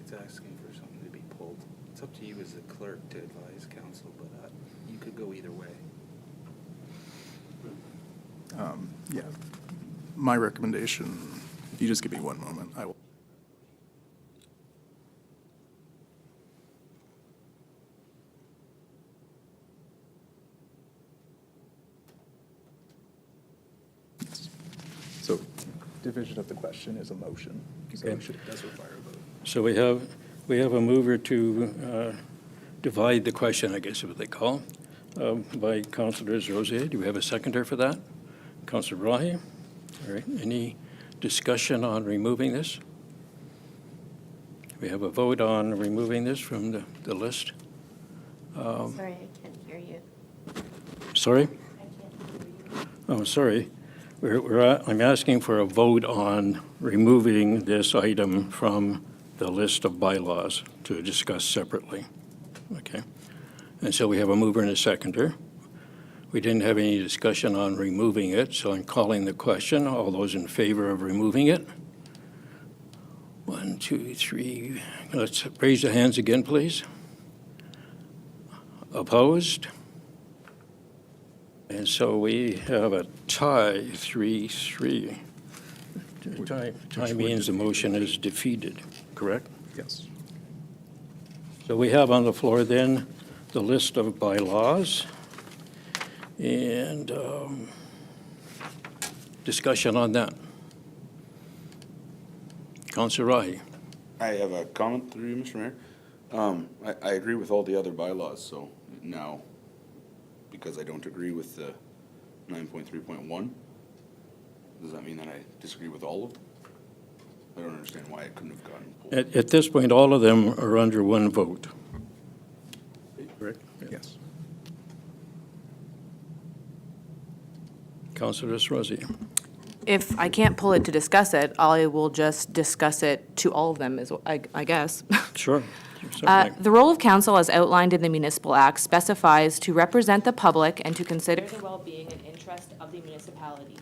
It's asking for something to be pulled. It's up to you as the clerk to advise council, but you could go either way. Yeah. My recommendation, if you just give me one moment, I will. So division of the question is a motion, so Okay. it does require a vote. So we have a mover to divide the question, I guess is what they call, by Councilors Rosier. Do we have a seconder for that? Councilor Rahi? All right. Any discussion on removing this? We have a vote on removing this from the list. Sorry, I can't hear you. Sorry? I can't hear you. Oh, sorry. I'm asking for a vote on removing this item from the list of bylaws to discuss separately. Okay. And so we have a mover and a seconder. We didn't have any discussion on removing it, so I'm calling the question. All those in favor of removing it? 1, 2, 3. Let's raise the hands again, please. Opposed? And so we have a tie, 3-3. Tie means the motion is defeated, correct? Yes. So we have on the floor then the list of bylaws and discussion on that. Councillor Rahi. I have a comment through you, Mr. Mayor. I agree with all the other bylaws, so now, because I don't agree with the 9.3.1, does that mean that I disagree with all of them? I don't understand why I couldn't have gotten pulled. At this point, all of them are under one vote. Correct? Yes. Councillor Esrosi. If I can't pull it to discuss it, I will just discuss it to all of them, I guess. Sure. The role of council, as outlined in the Municipal Act, specifies to represent the public and to consider the well-being and interest of the municipality,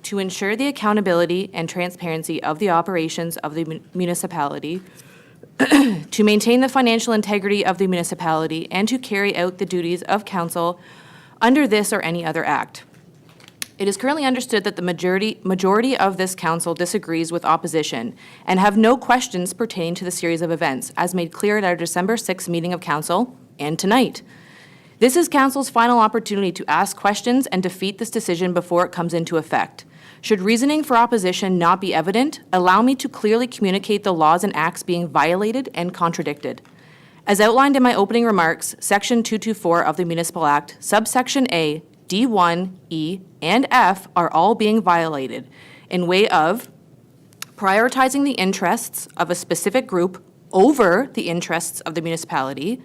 to ensure the accountability and transparency of the operations of the municipality, to maintain the financial integrity of the municipality, and to carry out the duties of council under this or any other act. It is currently understood that the majority of this council disagrees with opposition and have no questions pertaining to the series of events, as made clear at our December 6th meeting of council and tonight. This is council's final opportunity to ask questions and defeat this decision before it comes into effect. Should reasoning for opposition not be evident, allow me to clearly communicate the laws and acts being violated and contradicted. As outlined in my opening remarks, Section 224 of the Municipal Act, subsection A, D1, E, and F are all being violated in way of prioritizing the interests of a specific group over the interests of the municipality,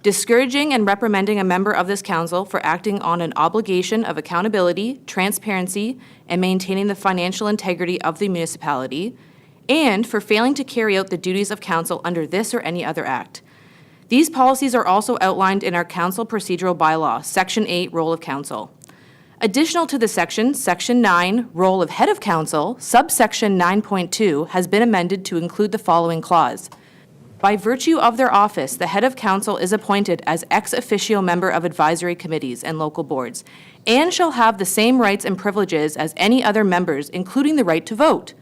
discouraging and reprimanding a member of this council for acting on an obligation of accountability, transparency, and maintaining the financial integrity of the municipality, and for failing to carry out the duties of council under this or any other act. These policies are also outlined in our council procedural bylaw, Section 8, Role of Council. Additional to the section, Section 9, Role of Head of Council, subsection 9.2 has been amended to include the following clause. By virtue of their office, the head of council is appointed as ex officio member of advisory committees and local boards, and shall have the same rights and privileges as any other members, including the right to vote.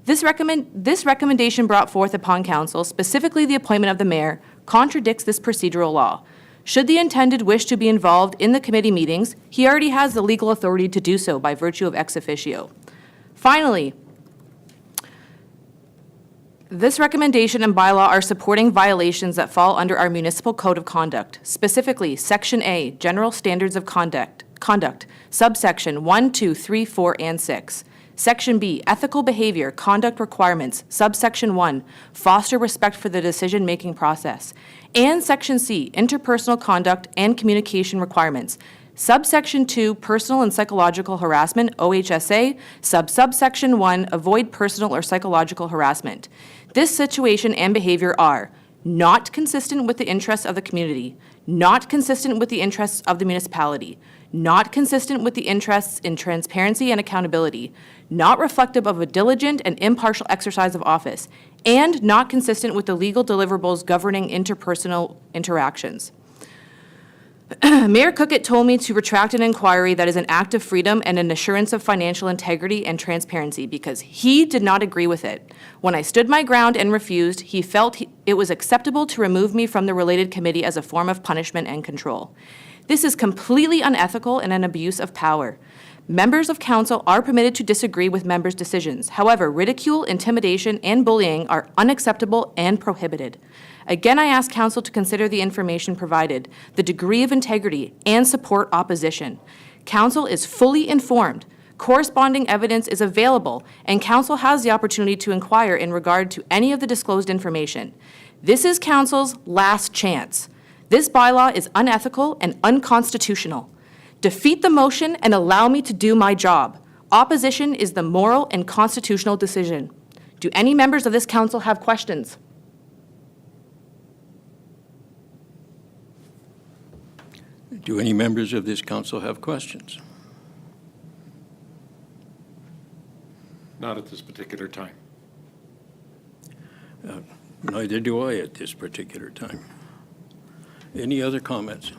This recommendation brought forth upon council, specifically the appointment of the mayor, contradicts this procedural law. Should the intended wish to be involved in the committee meetings, he already has the legal authority to do so by virtue of ex officio. Finally, this recommendation and bylaw are supporting violations that fall under our municipal code of conduct, specifically Section A, General Standards of Conduct, subsection 1, 2, 3, 4, and 6. Section B, Ethical Behavior, Conduct Requirements, subsection 1, Foster respect for the decision-making process. And Section C, Interpersonal Conduct and Communication Requirements. Subsection 2, Personal and Psychological Harassment, OHSA. Subsection 1, Avoid personal or psychological harassment. This situation and behavior are not consistent with the interests of the community, not consistent with the interests of the municipality, not consistent with the interests in transparency and accountability, not reflective of a diligent and impartial exercise of office, and not consistent with the legal deliverables governing interpersonal interactions. Mayor Cookett told me to retract an inquiry that is an act of freedom and an assurance of financial integrity and transparency because he did not agree with it. When I stood my ground and refused, he felt it was acceptable to remove me from the related committee as a form of punishment and control. This is completely unethical and an abuse of power. Members of council are permitted to disagree with members' decisions. However, ridicule, intimidation, and bullying are unacceptable and prohibited. Again, I ask council to consider the information provided, the degree of integrity, and support opposition. Council is fully informed. Corresponding evidence is available, and council has the opportunity to inquire in regard to any of the disclosed information. This is council's last chance. This bylaw is unethical and unconstitutional. Defeat the motion and allow me to do my job. Opposition is the moral and constitutional decision. Do any members of this council have questions? Do any members of this council have questions? Not at this particular time. Neither do I at this particular time. Any other comments?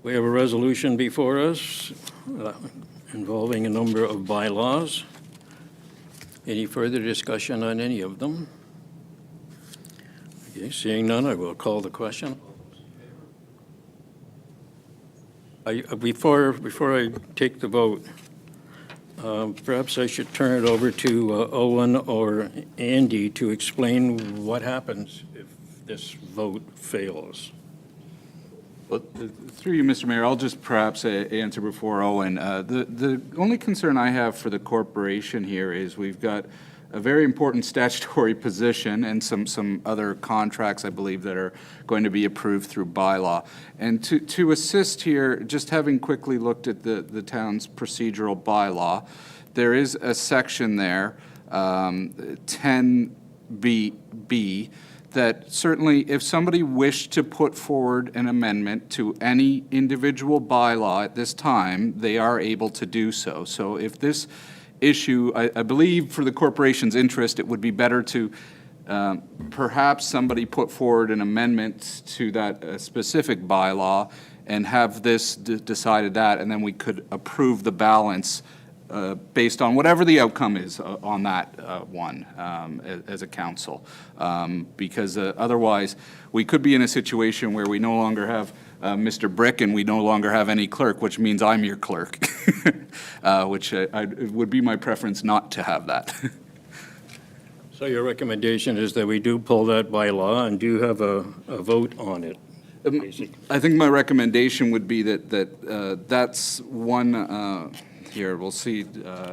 We have a resolution before us involving a number of bylaws. Any further discussion on any of them? Okay, seeing none, I will call the question. Before I take the vote, perhaps I should turn it over to Owen or Andy to explain what happens if this vote fails. Well, through you, Mr. Mayor, I'll just perhaps answer before Owen. The only concern I have for the corporation here is we've got a very important statutory position and some other contracts, I believe, that are going to be approved through bylaw. And to assist here, just having quickly looked at the town's procedural bylaw, there is a section there, 10B, that certainly if somebody wished to put forward an amendment to any individual bylaw at this time, they are able to do so. So if this issue, I believe for the corporation's interest, it would be better to perhaps somebody put forward an amendment to that specific bylaw and have this decided that, and then we could approve the balance based on whatever the outcome is on that one as a council. Because otherwise, we could be in a situation where we no longer have Mr. Brick and we no longer have any clerk, which means I'm your clerk, which it would be my preference not to have that. So your recommendation is that we do pull that by law and do have a vote on it, basically. I think my recommendation would be that that's one, here, we'll see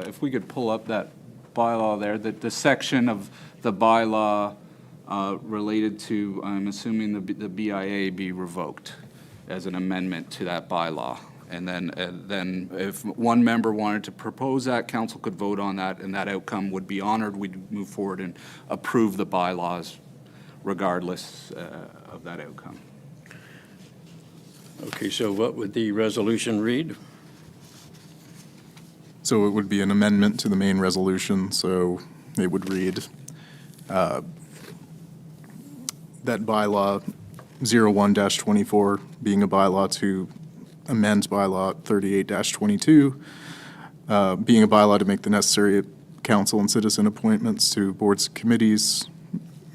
if we could pull up that bylaw there, that the section of the bylaw related to, I'm assuming the BIA be revoked as an amendment to that bylaw. And then if one member wanted to propose that, council could vote on that, and that outcome would be honored. We'd move forward and approve the bylaws regardless of that outcome. Okay, so what would the resolution read? So it would be an amendment to the main resolution, so it would read that bylaw 01-24 being a bylaw to amend bylaw 38-22, being a bylaw to make the necessary council and citizen appointments to boards and committees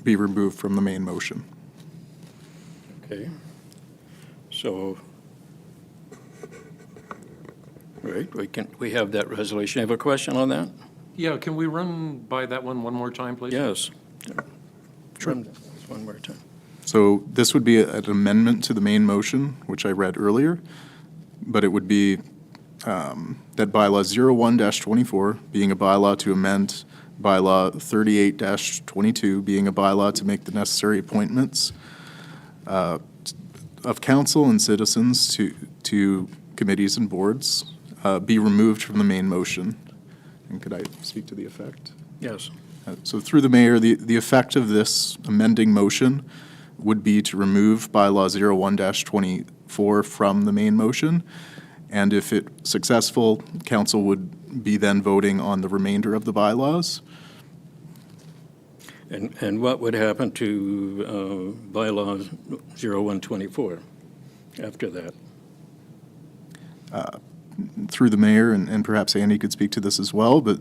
be removed from the main motion. Okay. So, right, we have that resolution. Have a question on that? Yeah, can we run by that one more time, please? Yes. Sure. One more time. So this would be an amendment to the main motion, which I read earlier, but it would be that bylaw 01-24 being a bylaw to amend bylaw 38-22 being a bylaw to make the necessary appointments of council and citizens to committees and boards be removed from the main motion. And could I speak to the effect? Yes. So through the mayor, the effect of this amending motion would be to remove bylaw 01-24 from the main motion. And if it successful, council would be then voting on the remainder of the bylaws. And what would happen to bylaw 01-24 after that? Through the mayor, and perhaps Andy could speak to this as well, but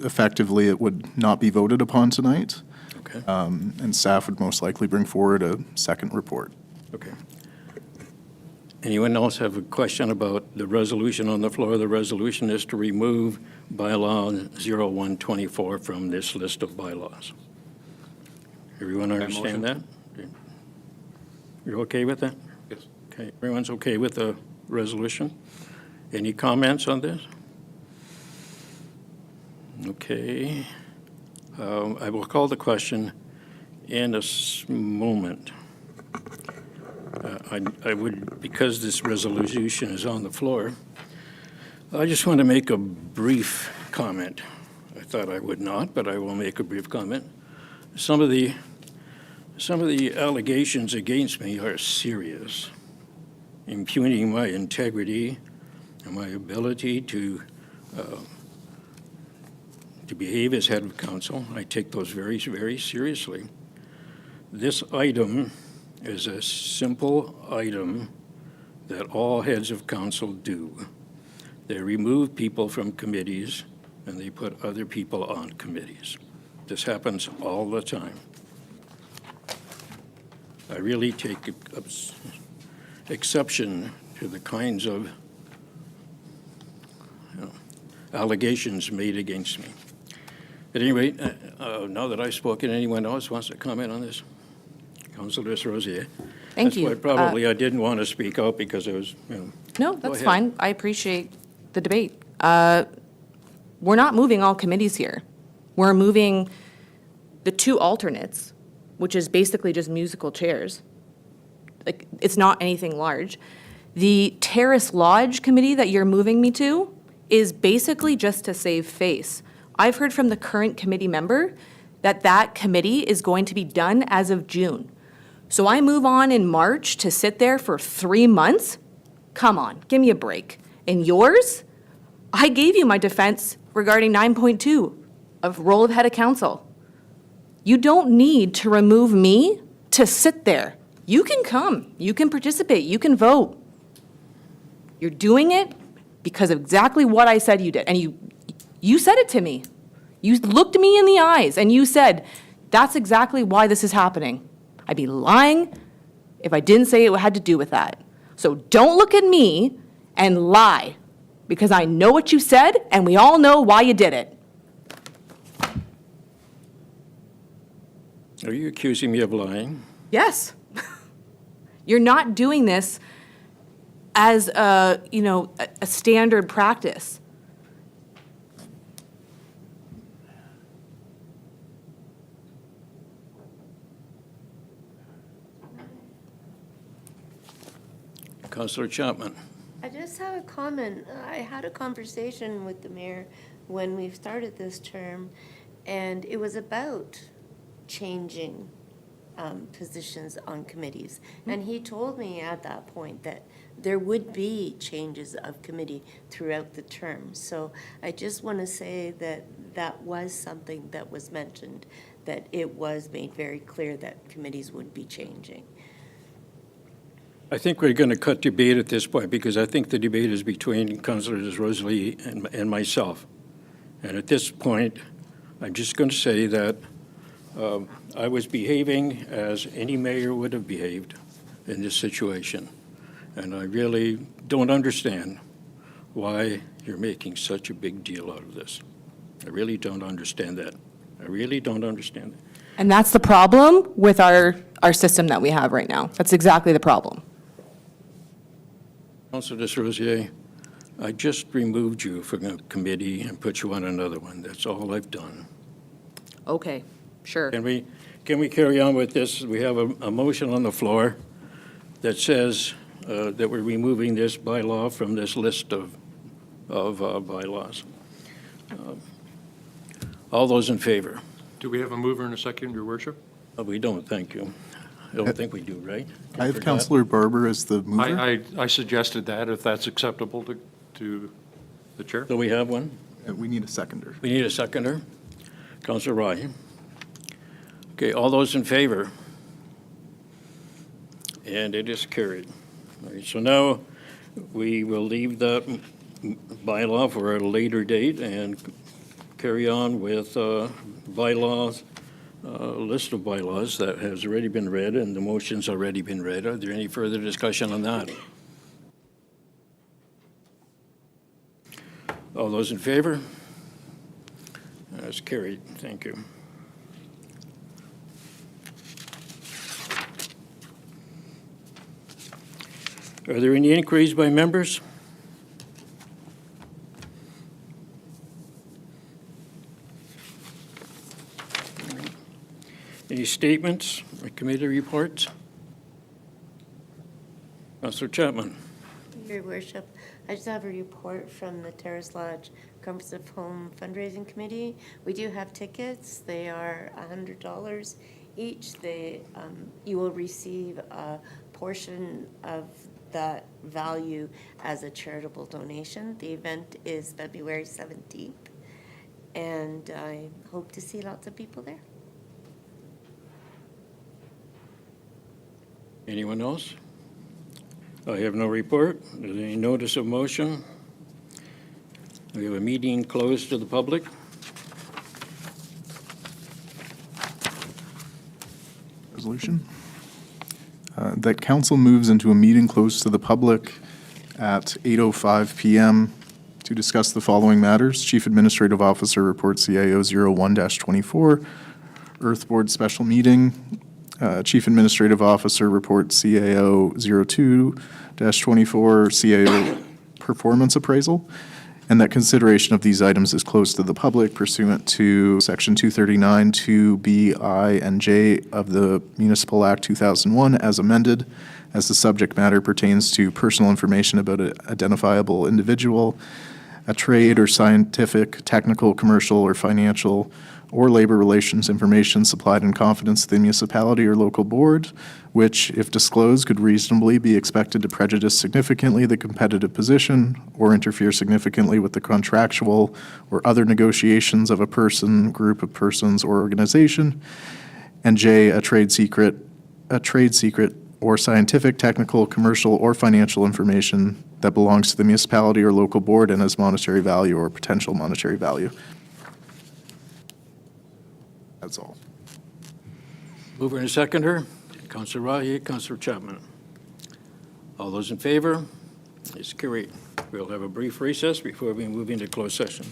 effectively it would not be voted upon tonight. Okay. And staff would most likely bring forward a second report. Okay. Anyone else have a question about the resolution on the floor? The resolution is to remove bylaw 01-24 from this list of bylaws. Everyone understand that? You're okay with that? Yes. Okay, everyone's okay with the resolution? Any comments on this? Okay. I will call the question in a moment. I would, because this resolution is on the floor, I just want to make a brief comment. I thought I would not, but I will make a brief comment. Some of the allegations against me are serious, impugning my integrity and my ability to to behave as head of council. I take those very, very seriously. This item is a simple item that all heads of council do. They remove people from committees and they put other people on committees. This happens all the time. I really take exception to the kinds of allegations made against me. At any rate, now that I've spoken, anyone else wants to comment on this? Councilor Rosier. Thank you. That's why probably I didn't want to speak out because I was, No, Go that's ahead. fine. I appreciate the debate. We're not moving all committees here. We're moving the 2 alternates, which is basically just musical chairs. Like, it's not anything large. The Terrace Lodge committee that you're moving me to is basically just to save face. I've heard from the current committee member that that committee is going to be done as of June. So I move on in March to sit there for 3 months? Come on, give me a break. And yours? I gave you my defense regarding 9.2 of role of head of council. You don't need to remove me to sit there. You can come, you can participate, you can vote. You're doing it because of exactly what I said you did. And you said it to me. You looked me in the eyes and you said, that's exactly why this is happening. I'd be lying if I didn't say it had to do with that. So don't look at me and lie, because I know what you said and we all know why you did it. are you accusing me of lying? Yes. You're not doing this as a standard practice. Councilor Chapman. I just have a comment. I had a conversation with the mayor when we started this term, and it was about changing positions on committees. And he told me at that point that there would be changes of committee throughout the term. So I just want to say that that was something that was mentioned, that it was made very clear that committees would be changing. I think we're going to cut debate at this point because I think the debate is between Councilors Rosalie and myself. And at this point, I'm just going to say that I was behaving as any mayor would have behaved in this situation. And I really don't understand why you're making such a big deal out of this. I really don't understand that. I really don't understand it. And that's the problem with our system that we have right now. That's exactly the problem. Councilor Rosier, I just removed you from a committee and put you on another one. That's all I've done. Okay, sure. Can we carry on with this? We have a motion on the floor that says that we're removing this bylaw from this list of bylaws. All those in favor? Do we have a mover and a second, Your Worship? We don't, thank you. I don't think we do, right? I have forgot. Councilor Barber as the mover. I suggested that, if that's acceptable to the chair. So we have one? We need a seconder. We need a seconder. Councilor Rai. Okay, all those in favor? And it is carried. All right, so now we will leave that bylaw for a later date and carry on with bylaws, list of bylaws that has already been read and the motion's already been read. Are there any further discussion on that? All those in favor? That's carried. Thank you. Are there any inquiries by members? Any statements or committee reports? Councilor Chapman. Your Worship, I just have a report from the Terrace Lodge Comfortable Home Fundraising Committee. We do have tickets. They are $100 each. You will receive a portion of that value as a charitable donation. The event is February 17th. and I hope to see lots of people there. Anyone else? I have no report. Is there any notice of motion? We have a meeting closed to the public. Resolution. That council moves into a meeting closed to the public at 8:05 PM to discuss the following matters: Chief Administrative Officer Report CAO 01-24, Earth Board Special Meeting, Chief Administrative Officer Report CAO 02-24, CAO Performance Appraisal, and that consideration of these items is closed to the public pursuant to Section 239, 2B, I, and J of the Municipal Act 2001 as amended, as the subject matter pertains to personal information about an identifiable individual, a trade or scientific, technical, commercial, or financial, or labor relations information supplied in confidence to the municipality or local board, which, if disclosed, could reasonably be expected to prejudice significantly the competitive position or interfere significantly with the contractual or other negotiations of a person, group of persons, or organization. And J, a trade secret, or scientific, technical, commercial, or financial information that belongs to the municipality or local board and has monetary value or potential monetary value. That's all. Mover and seconder, Councillor Rahi, Councillor Chapman. All those in favor? It's carried. We'll have a brief recess before we move into closed session.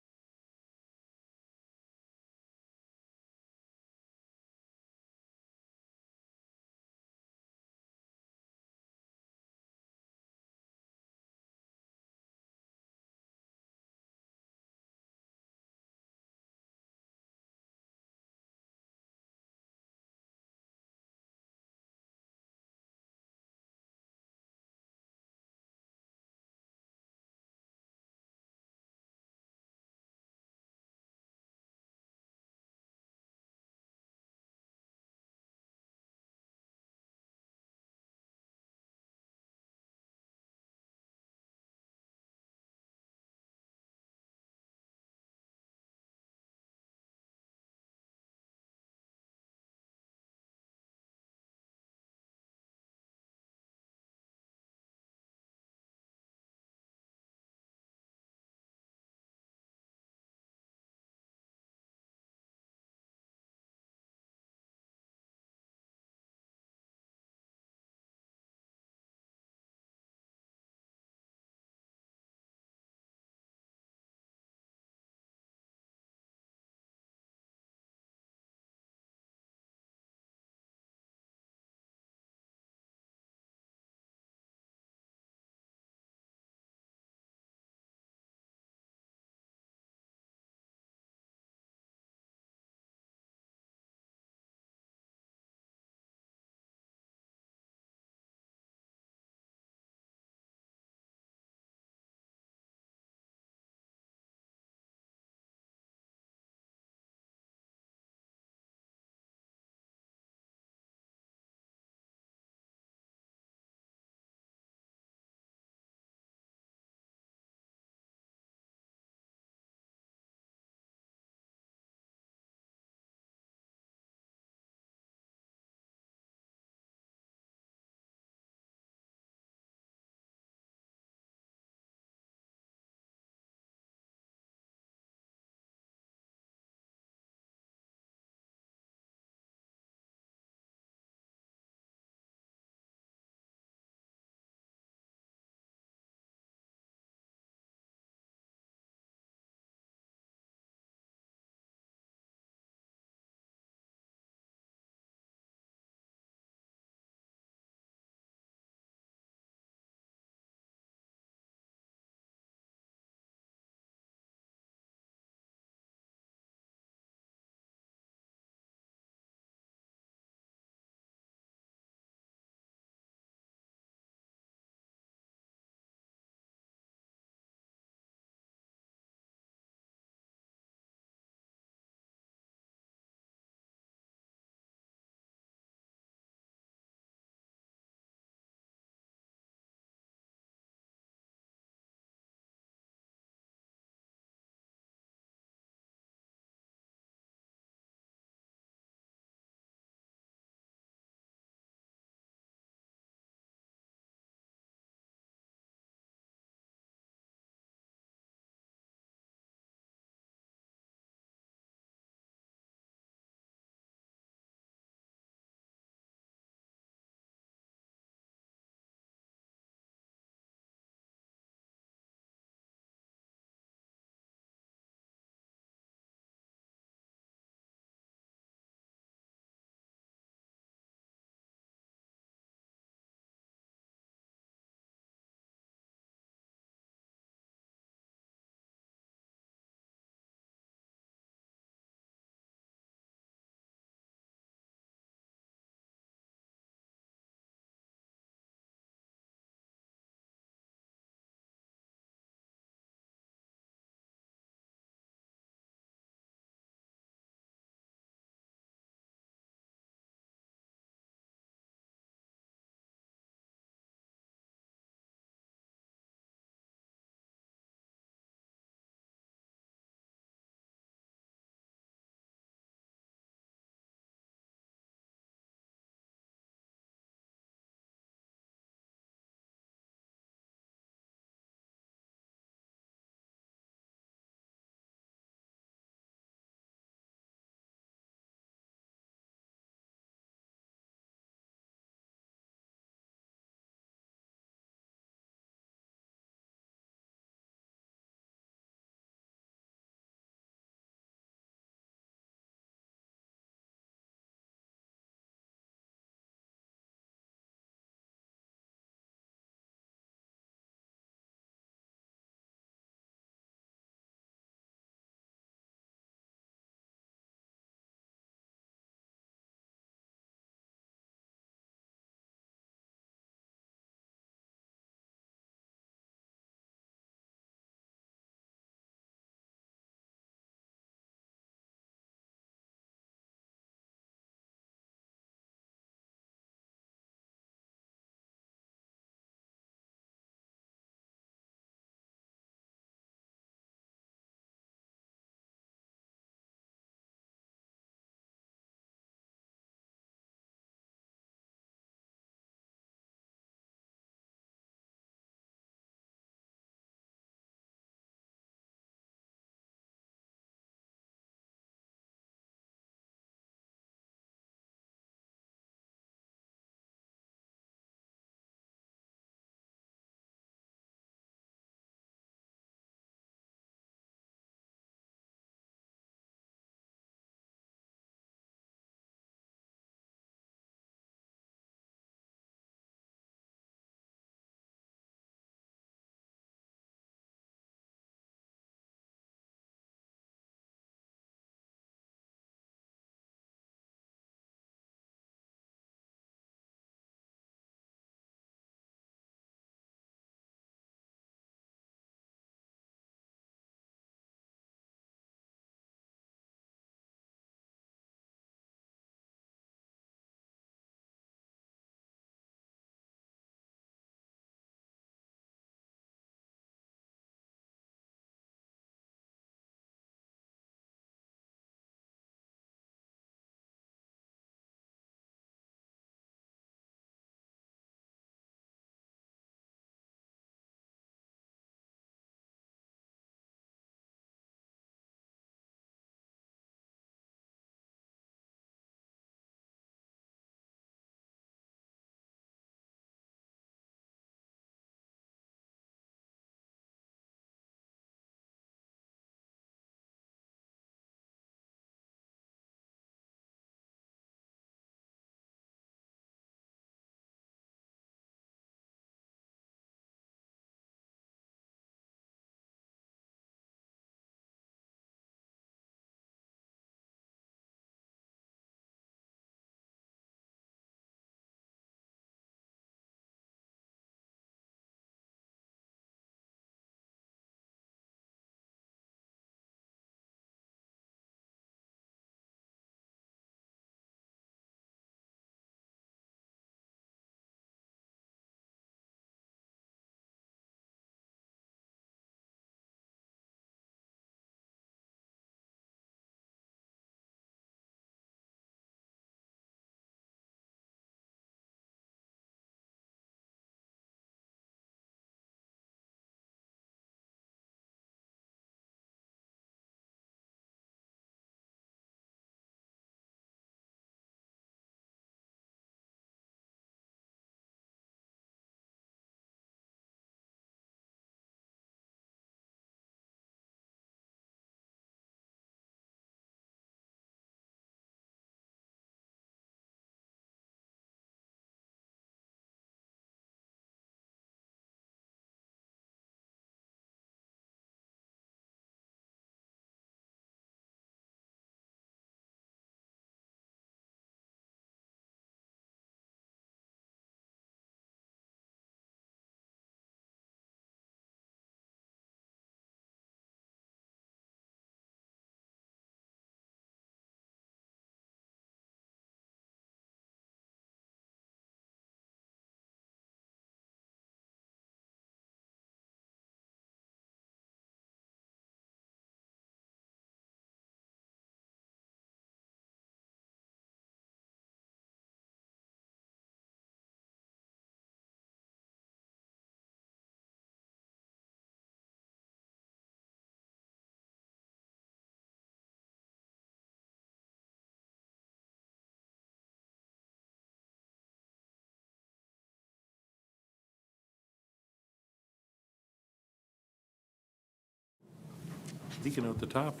Leaking out the top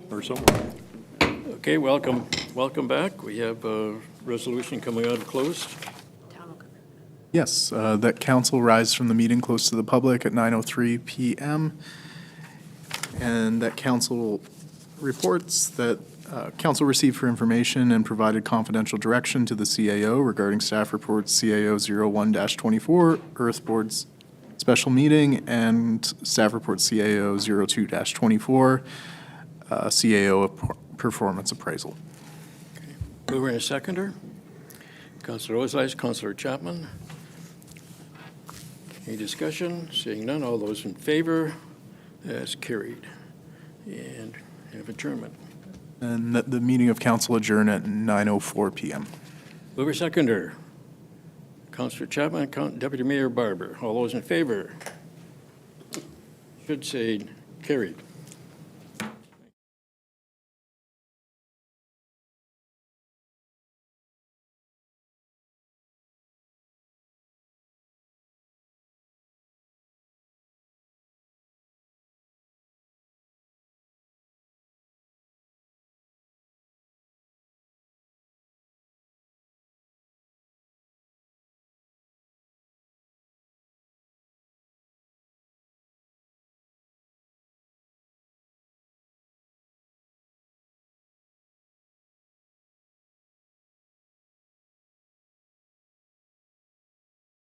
or somewhere. Okay, welcome back. We have a resolution coming out of closed. Yes, that council rise from the meeting close to the public at 9:03 PM. And that council reports that council received for information and provided confidential direction to the CAO regarding staff reports CAO 01-24, Earth Board's special meeting, and staff report CAO 02-24, CAO performance appraisal. Mover and seconder. Councilor Ozais, Councilor Chapman. Any discussion? Seeing none, all those in favor? That's carried. And have adjournment. And that the meeting of council adjourn at 9:04 PM. Mover seconder. Councilor Chapman, Deputy Mayor Barber. All those in favor? Should say carried.